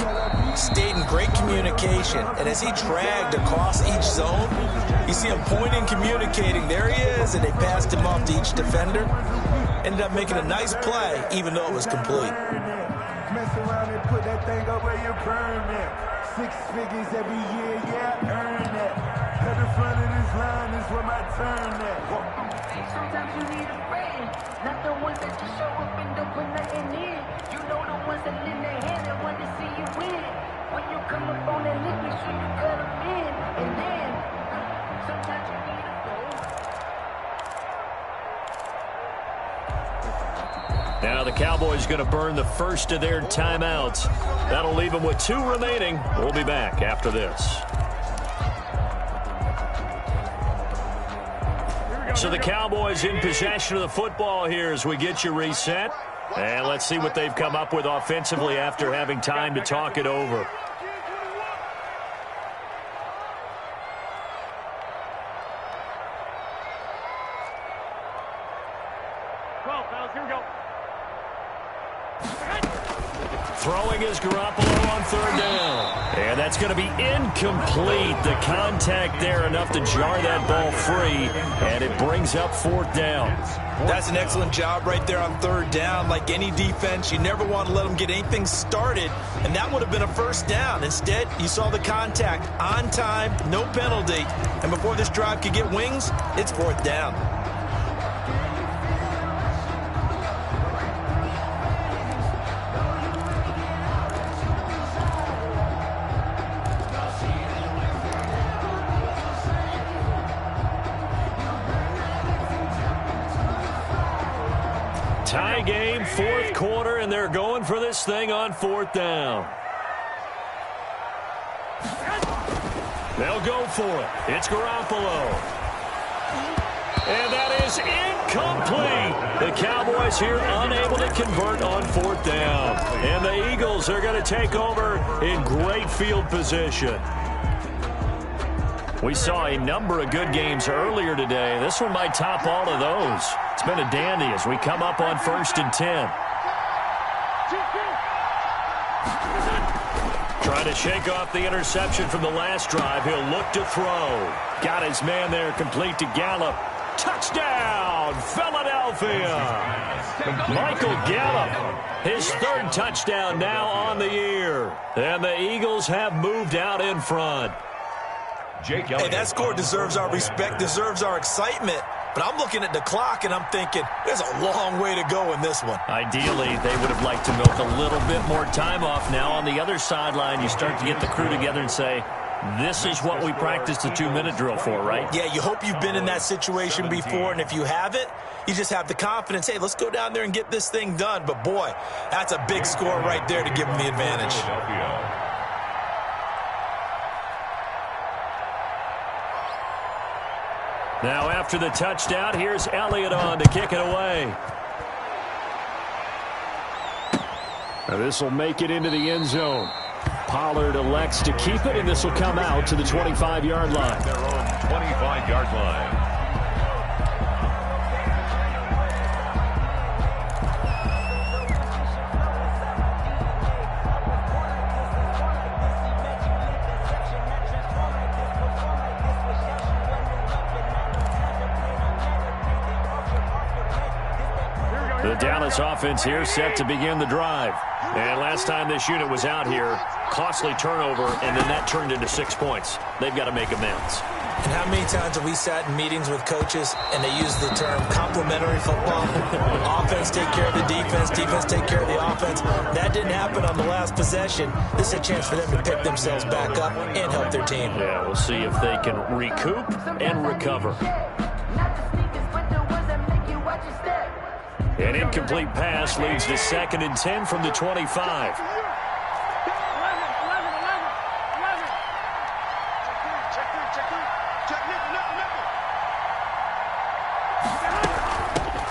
stayed in great communication. And as he dragged across each zone, you see him pointing, communicating. There he is, and they passed him off to each defender. Ended up making a nice play, even though it was complete. Mess around and put that thing up where you burn it. 6 figures every year, yeah, earn that. At the front of this line is where my turn at. Sometimes you need a friend, not the ones that just show up and don't put nothing in. You know the ones that lend their hand and want to see you win. When you come up on that lick, make sure you cut them in. And then, sometimes you need a friend. Now the Cowboys going to burn the first of their timeouts. That'll leave them with 2 remaining. We'll be back after this. So the Cowboys in possession of the football here as we get you reset. And let's see what they've come up with offensively after having time to talk it over. Throwing is Garoppolo on 3rd down. And that's going to be incomplete. The contact there enough to jar that ball free. And it brings up 4th down. That's an excellent job right there on 3rd down. Like any defense, you never want to let them get anything started. And that would have been a 1st down. Instead, you saw the contact on time, no penalty. And before this drive could get wings, it's 4th down. Tie game, 4th quarter, and they're going for this thing on 4th down. They'll go for it. It's Garoppolo. And that is incomplete. The Cowboys here unable to convert on 4th down. And the Eagles are going to take over in great field position. We saw a number of good games earlier today. This one might top all of those. It's been a dandy as we come up on 1st and 10. Trying to shake off the interception from the last drive. He'll look to throw. Got his man there, complete to Gallup. Touchdown, Philadelphia. Michael Gallup, his 3rd touchdown now on the year. And the Eagles have moved out in front. Hey, that score deserves our respect, deserves our excitement. But I'm looking at the clock, and I'm thinking, there's a long way to go in this one. Ideally, they would have liked to milk a little bit more time off. Now, on the other sideline, you start to get the crew together and say, this is what we practiced the 2-minute drill for, right? Yeah, you hope you've been in that situation before, and if you haven't, you just have the confidence, hey, let's go down there and get this thing done. But, boy, that's a big score right there to give them the advantage. Now after the touchdown, here's Elliott on to kick it away. Now this will make it into the end zone. Pollard elects to keep it, and this will come out to the 25-yard line. Their own 25-yard line. The Dallas offense here set to begin the drive. And last time this unit was out here, costly turnover, and then that turned into 6 points. They've got to make amends. And how many times have we sat in meetings with coaches and they use the term complementary football? Offense take care of the defense, defense take care of the offense. That didn't happen on the last possession. This is a chance for them to pick themselves back up and help their team. Yeah, we'll see if they can recoup and recover. An incomplete pass leads to 2nd and 10 from the 25.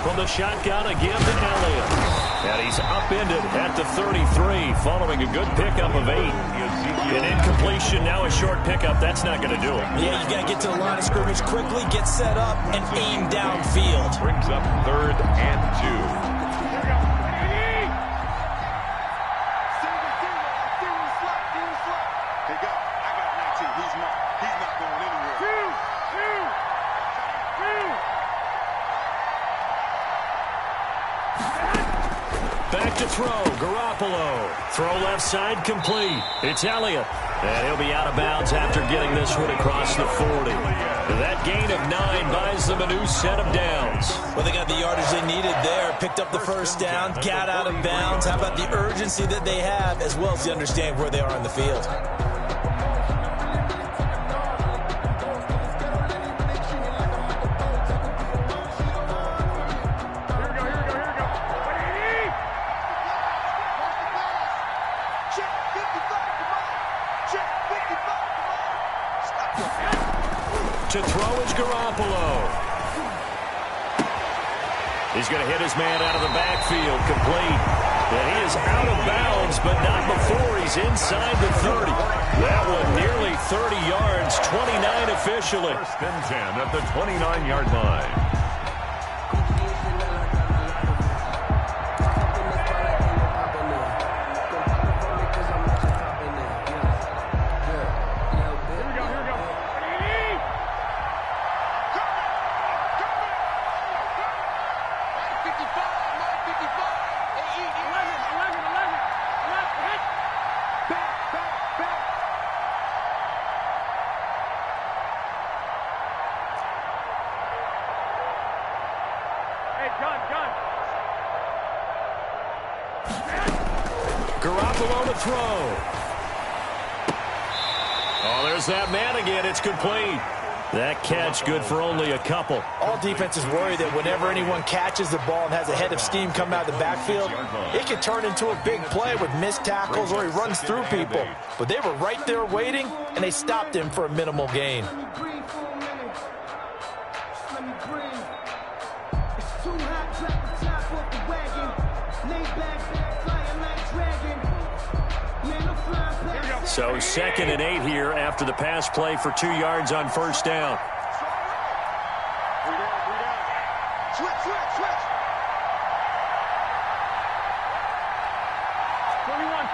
From the shotgun again to Elliott. And he's upended at the 33 following a good pickup of 8. An incompletion, now a short pickup. That's not going to do it. Yeah, you got to get to the line of scrimmage quickly, get set up, and aim downfield. Brings up 3rd and 2. Back to throw, Garoppolo. Throw left side, complete. It's Elliott. And he'll be out of bounds after getting this one across the 40. That gain of 9 buys them a new set of downs. Well, they got the yardage they needed there. Picked up the first down, got out of bounds. How about the urgency that they have, as well as the understanding where they are on the field? To throw is Garoppolo. He's going to hit his man out of the backfield, complete. And he is out of bounds, but not before he's inside the 30. That one nearly 30 yards, 29 officially. 1st and 10 at the 29-yard line. Garoppolo to throw. Oh, there's that man again. It's complete. That catch good for only a couple. All defenses worry that whenever anyone catches the ball and has a head of steam coming out of the backfield, it can turn into a big play with missed tackles or he runs through people. But they were right there waiting, and they stopped him for a minimal gain. So 2nd and 8 here after the pass play for 2 yards on first down. Switch. 21.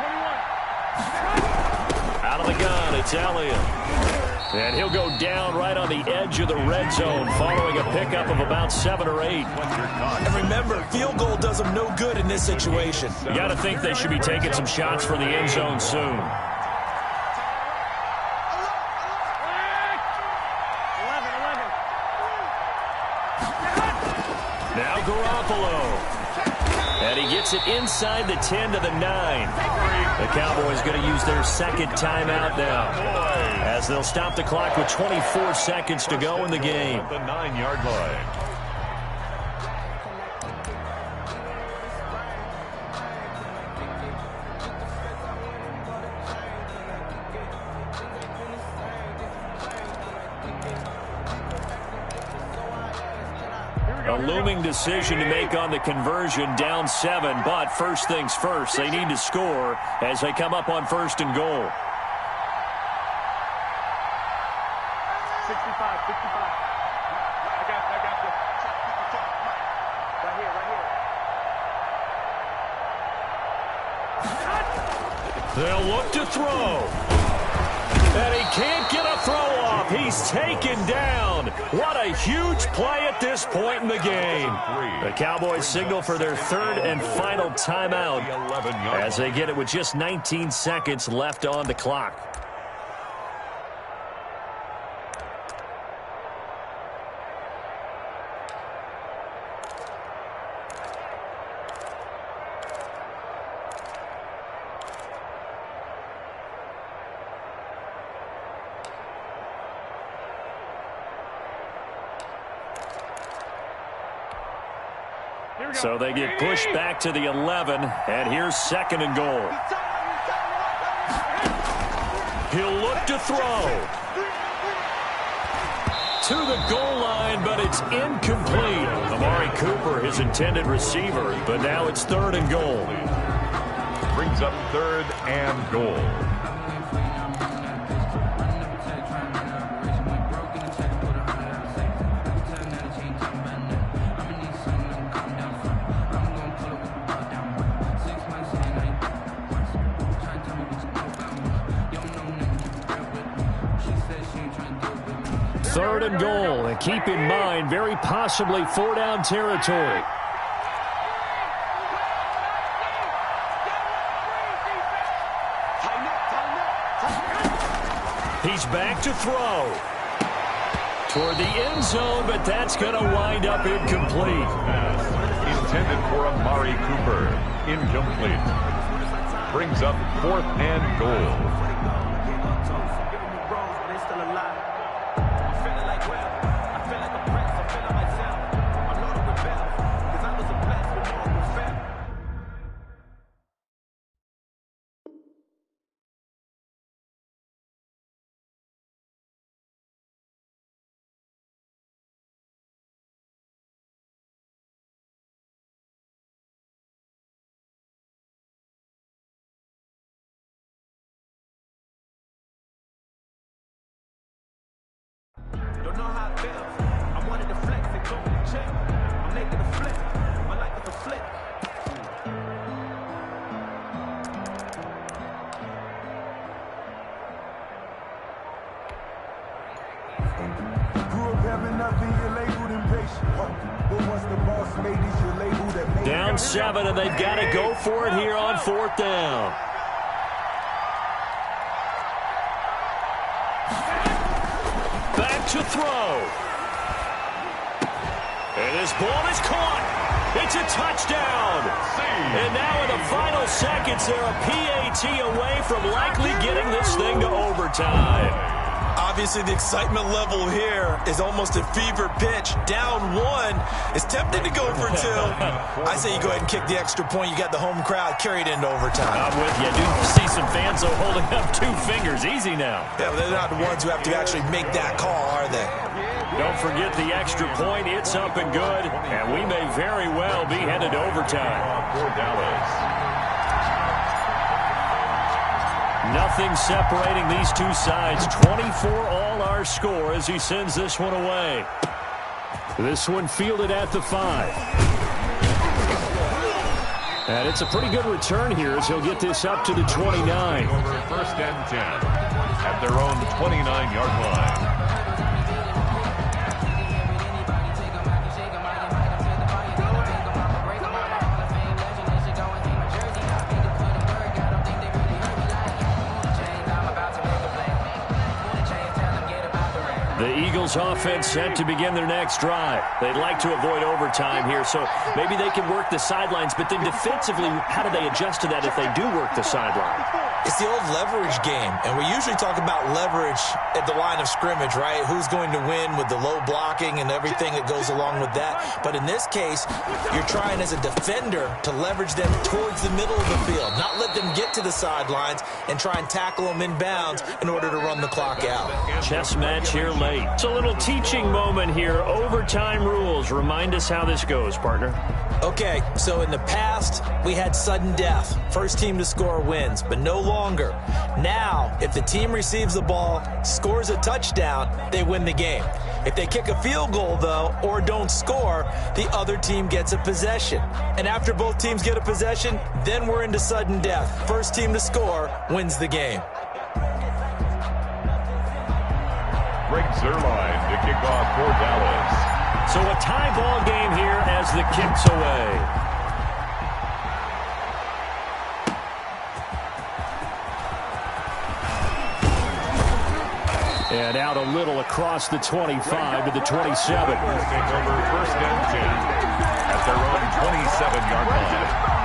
Out of the gun, it's Elliott. And he'll go down right on the edge of the red zone following a pickup of about 7 or 8. And remember, field goal does them no good in this situation. You got to think they should be taking some shots for the end zone soon. Now Garoppolo. And he gets it inside the 10 to the 9. The Cowboys going to use their 2nd timeout now, as they'll stop the clock with 24 seconds to go in the game. The 9-yard line. A looming decision to make on the conversion, down 7, but first things first, they need to score as they come up on 1st and goal. 65. I got you. Right here. They'll look to throw. And he can't get a throw off. He's taken down. What a huge play at this point in the game. The Cowboys signal for their 3rd and final timeout as they get it with just 19 seconds left on the clock. So they get pushed back to the 11, and here's 2nd and goal. He'll look to throw. to the goal line, but it's incomplete. Amari Cooper, his intended receiver, but now it's 3rd and goal. Brings up 3rd and goal. Third and goal, and keep in mind, very possibly 4-down territory. He's back to throw. Toward the end zone, but that's going to wind up incomplete. Intended for Amari Cooper. Incomplete. Brings up 4th and goal. Don't know how it feels. I wanted to flex and go to the check. I'm making a flip. My life is a flip. Grew up having nothing, you're labeled impatient. But once the boss made it, you're labeled that made Down 7, and they've got to go for it here on 4th down. Back to throw. And his ball is caught. It's a touchdown. And now in the final seconds, they're a PAT away from likely getting this thing to overtime. Obviously, the excitement level here is almost a fever pitch. Down 1. It's tempting to go for 2. I say you go ahead and kick the extra point. You got the home crowd carried into overtime. I'm with you. I do see some fans though holding up 2 fingers. Easy now. Yeah, but they're not the ones who have to actually make that call, are they? Don't forget the extra point. It's up and good. And we may very well be headed to overtime. For Dallas. Nothing separating these two sides. 24 all our score as he sends this one away. This one fielded at the 5. And it's a pretty good return here as he'll get this up to the 29. Over 1st and 10 at their own 29-yard line. The Eagles offense set to begin their next drive. They'd like to avoid overtime here, so maybe they can work the sidelines, but then defensively, how do they adjust to that if they do work the sideline? It's the old leverage game, and we usually talk about leverage at the line of scrimmage, right? Who's going to win with the low blocking and everything that goes along with that. But in this case, you're trying as a defender to leverage them towards the middle of the field, not let them get to the sidelines and try and tackle them inbounds in order to run the clock out. Chess match here late. It's a little teaching moment here. Overtime rules. Remind us how this goes, partner. Okay, so in the past, we had sudden death. First team to score wins, but no longer. Now, if the team receives the ball, scores a touchdown, they win the game. If they kick a field goal, though, or don't score, the other team gets a possession. And after both teams get a possession, then we're into sudden death. First team to score wins the game. Greg Zuerlein to kick off for Dallas. So a tie ball game here as the kick's away. And out a little across the 25 to the 27. Take over 1st and 10 at their own 27-yard line.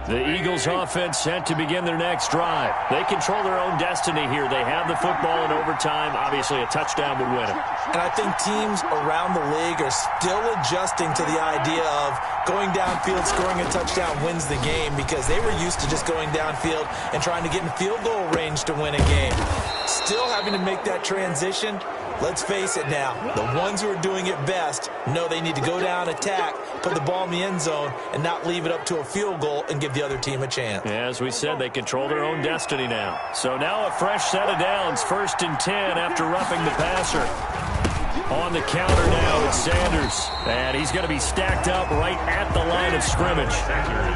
The Eagles offense set to begin their next drive. They control their own destiny here. They have the football in overtime. Obviously, a touchdown would win it. And I think teams around the league are still adjusting to the idea of going downfield, scoring a touchdown wins the game, because they were used to just going downfield and trying to get in field goal range to win a game. Still having to make that transition. Let's face it now, the ones who are doing it best know they need to go down, attack, put the ball in the end zone, and not leave it up to a field goal and give the other team a chance. As we said, they control their own destiny now. So now a fresh set of downs, 1st and 10 after roughing the passer. On the counter now, it's Sanders. And he's going to be stacked up right at the line of scrimmage.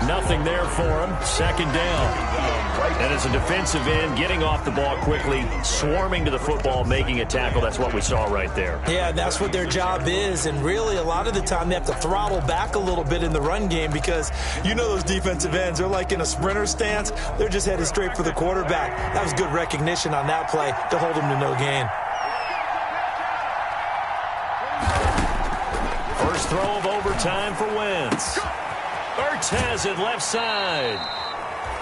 Nothing there for him. 2nd down. And as a defensive end, getting off the ball quickly, swarming to the football, making a tackle. That's what we saw right there. Yeah, that's what their job is. And really, a lot of the time, they have to throttle back a little bit in the run game, because you know those defensive ends, they're like in a sprinter stance. They're just headed straight for the quarterback. That was good recognition on that play to hold him to no gain. First throw of overtime for Wentz. Ertz at left side.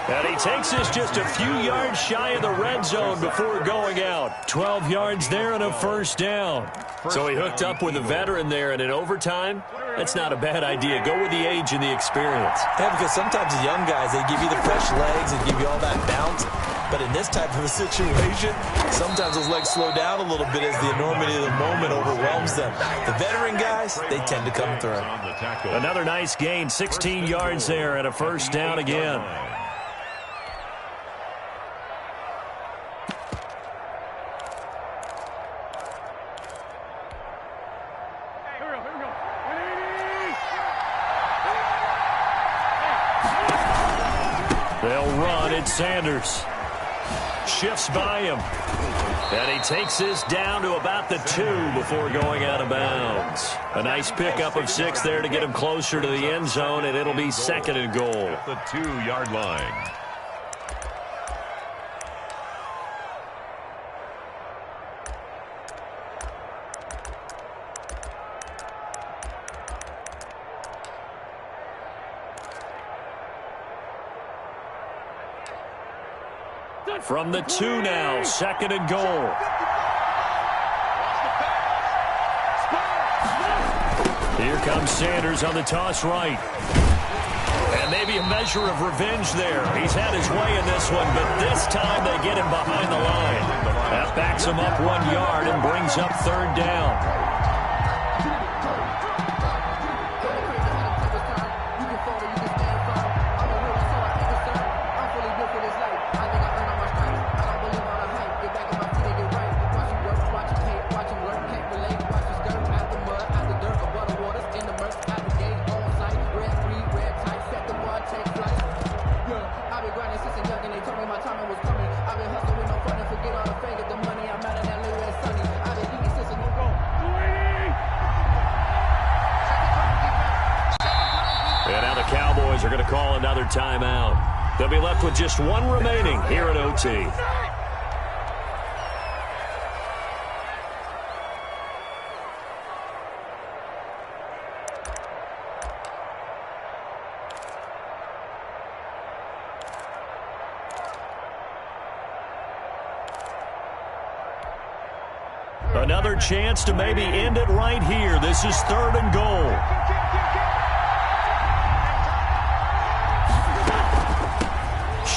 And he takes this just a few yards shy of the red zone before going out. 12 yards there and a 1st down. So he hooked up with a veteran there, and in overtime, that's not a bad idea. Go with the age and the experience. Yeah, because sometimes the young guys, they give you the fresh legs and give you all that bounce. But in this type of a situation, sometimes those legs slow down a little bit as the enormity of the moment overwhelms them. The veteran guys, they tend to come through. Another nice gain, 16 yards there and a 1st down again. They'll run. It's Sanders. Shifts by him. And he takes this down to about the 2 before going out of bounds. A nice pickup of 6 there to get him closer to the end zone, and it'll be 2nd and goal. At the 2-yard line. From the 2 now, 2nd and goal. Here comes Sanders on the toss right. And maybe a measure of revenge there. He's had his way in this one, but this time they get him behind the line. That backs him up 1 yard and brings up 3rd down. Are going to call another timeout. They'll be left with just 1 remaining here at OT. Another chance to maybe end it right here. This is 3rd and goal.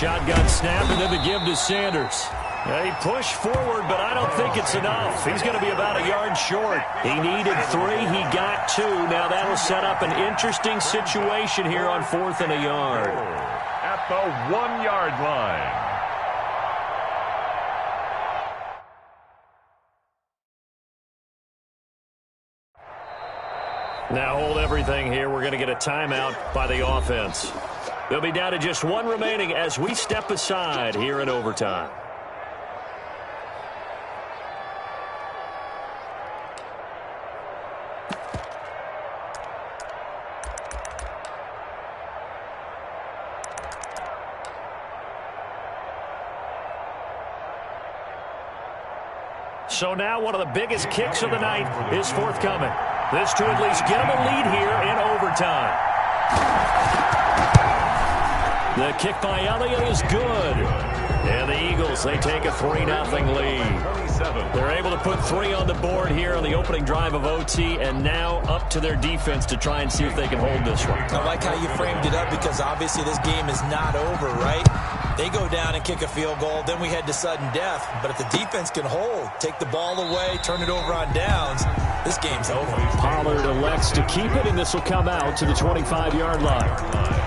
Shotgun snap, and then the give to Sanders. He pushed forward, but I don't think it's enough. He's going to be about a yard short. He needed 3. He got 2. Now that'll set up an interesting situation here on 4th and a yard. At the 1-yard line. Now hold everything here. We're going to get a timeout by the offense. They'll be down to just 1 remaining as we step aside here in overtime. So now one of the biggest kicks of the night is forthcoming. This to at least get them a lead here in overtime. The kick by Elliott is good. And the Eagles, they take a 3-0 lead. They're able to put 3 on the board here on the opening drive of OT, and now up to their defense to try and see if they can hold this one. I like how you framed it up because obviously this game is not over, right? They go down and kick a field goal, then we head to sudden death. But if the defense can hold, take the ball away, turn it over on downs, this game's over. Pollard elects to keep it, and this will come out to the 25-yard line.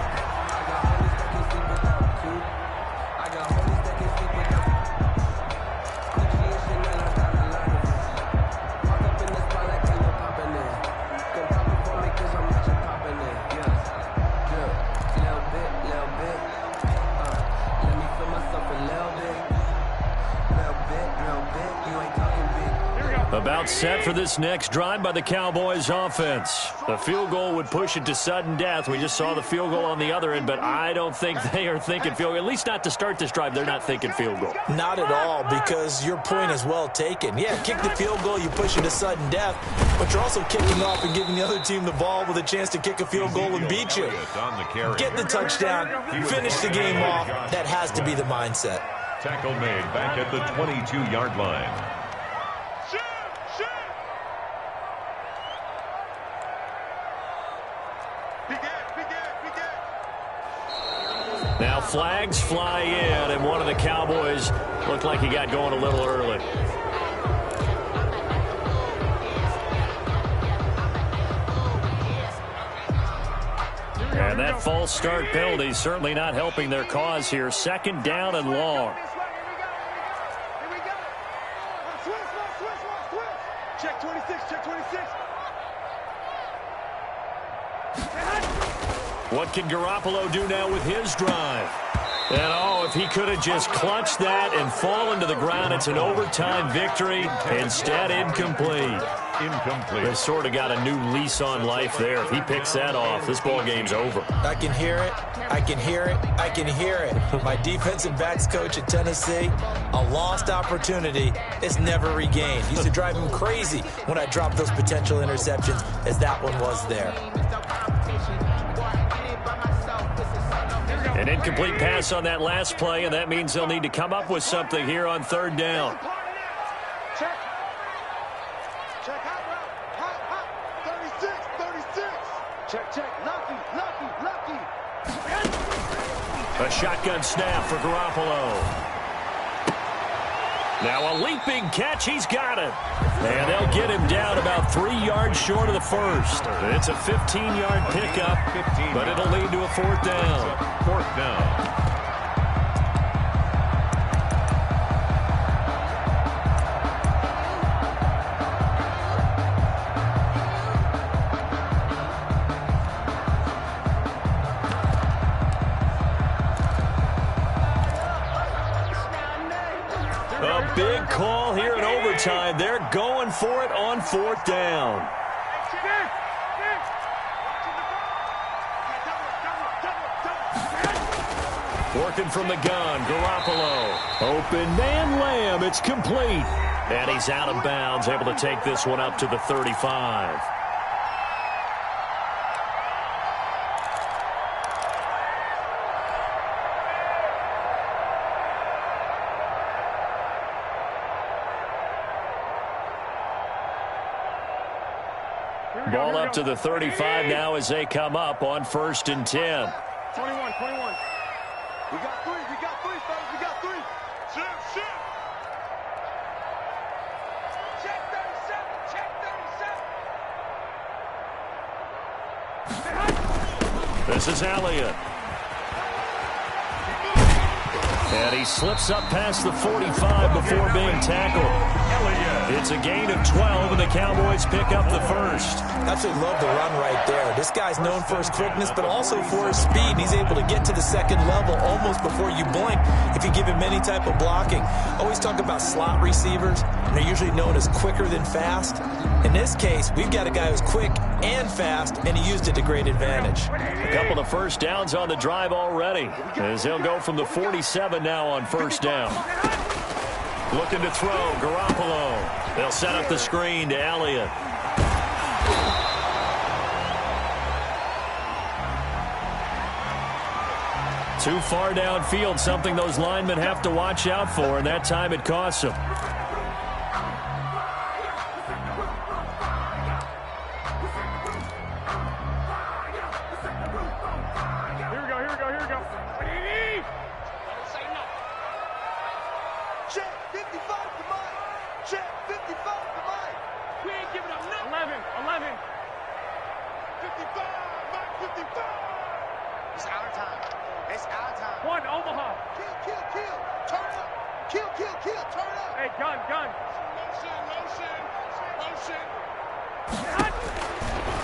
About set for this next drive by the Cowboys offense. The field goal would push it to sudden death. We just saw the field goal on the other end, but I don't think they are thinking field goal. At least not to start this drive. They're not thinking field goal. Not at all, because your point is well taken. Yeah, kick the field goal, you push it to sudden death, but you're also kicking off and giving the other team the ball with a chance to kick a field goal and beat you. Get the touchdown, finish the game off. That has to be the mindset. Tackle made back at the 22-yard line. Now flags fly in, and one of the Cowboys looked like he got going a little early. And that false start penalty certainly not helping their cause here. 2nd down and long. Check 26, check 26. What can Garoppolo do now with his drive? And oh, if he could have just clutched that and fallen to the ground, it's an overtime victory. Instead, incomplete. They sort of got a new lease on life there. If he picks that off, this ball game's over. I can hear it. I can hear it. I can hear it. My defensive backs coach at Tennessee, a lost opportunity is never regained. Used to drive him crazy when I dropped those potential interceptions, as that one was there. An incomplete pass on that last play, and that means they'll need to come up with something here on 3rd down. Check. Check hot route. 36. Check. Lucky. A shotgun snap for Garoppolo. Now a leaping catch. He's got it. And they'll get him down about 3 yards short of the first. It's a 15-yard pickup, but it'll lead to a 4th down. 4th down. A big call here in overtime. They're going for it on 4th down. Working from the gun, Garoppolo. Open man, Lamb. It's complete. And he's out of bounds, able to take this one up to the 35. Ball up to the 35 now as they come up on 1st and 10. 21. We got three, fellas. We got 3. Shoot. Check 37. This is Elliott. And he slips up past the 45 before being tackled. It's a gain of 12, and the Cowboys pick up the first. Absolutely love the run right there. This guy's known for his quickness, but also for his speed. And he's able to get to the 2nd level almost before you blink if you give him any type of blocking. Always talk about slot receivers, and they're usually known as quicker than fast. In this case, we've got a guy who's quick and fast, and he used it to great advantage. A couple of first downs on the drive already, as they'll go from the 47 now on 1st down. Looking to throw, Garoppolo. They'll set up the screen to Elliott. Too far downfield, something those linemen have to watch out for, and that time it costs them.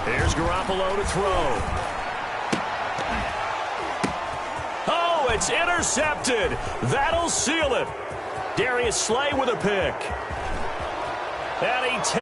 Here's Garoppolo to throw. Oh, it's intercepted. That'll seal it. Darius Slay with a pick. And he takes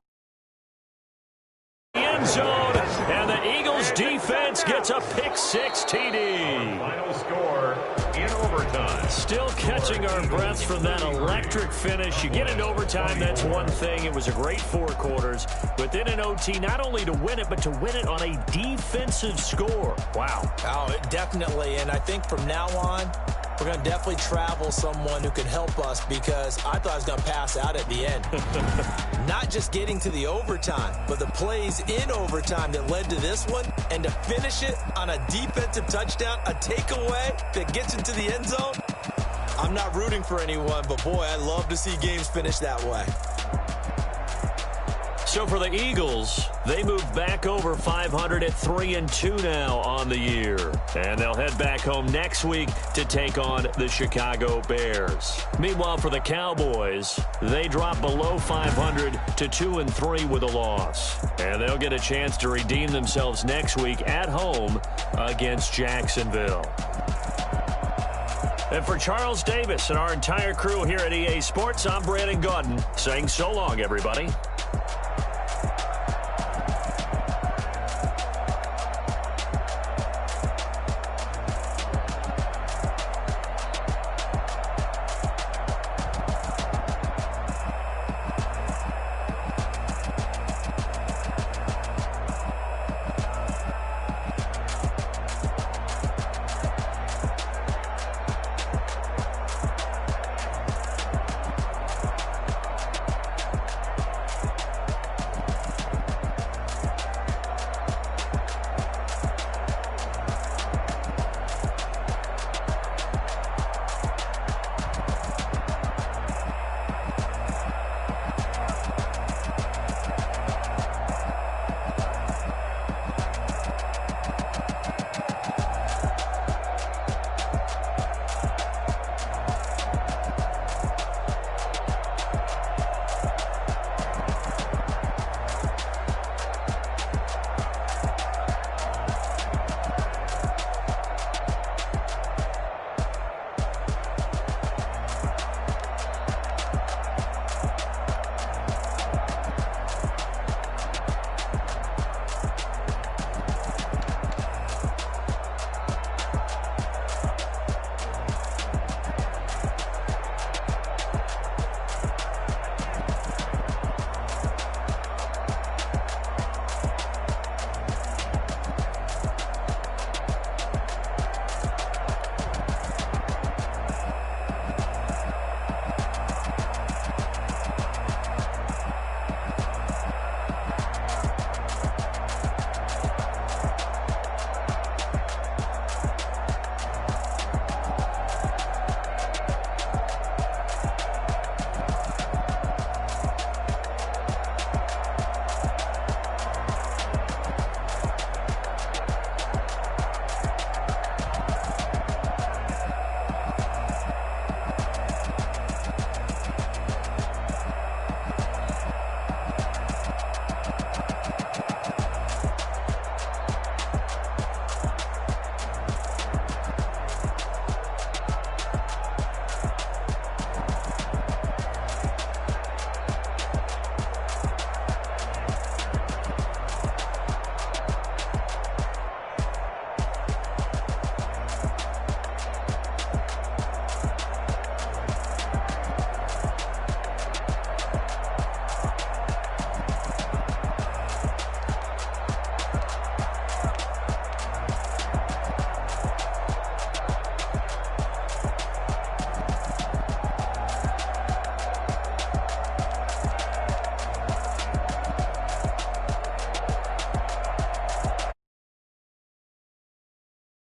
the end zone, and the Eagles defense gets a pick-6 TD. Final score in overtime. Still catching our breaths from that electric finish. You get into overtime, that's one thing. It was a great 4 quarters. Within an OT, not only to win it, but to win it on a defensive score. Wow. Oh, definitely. And I think from now on, we're going to definitely travel someone who can help us, because I thought I was going to pass out at the end. Not just getting to the overtime, but the plays in overtime that led to this one, and to finish it on a defensive touchdown, a takeaway that gets into the end zone. I'm not rooting for anyone, but boy, I love to see games finish that way. So for the Eagles, they move back over 500 at 3-2 now on the year. And they'll head back home next week to take on the Chicago Bears. Meanwhile, for the Cowboys, they drop below 500 to 2-3 with a loss. And they'll get a chance to redeem themselves next week at home against Jacksonville. And for Charles Davis and our entire crew here at EA Sports, I'm Brandon Gaudin saying so long, everybody.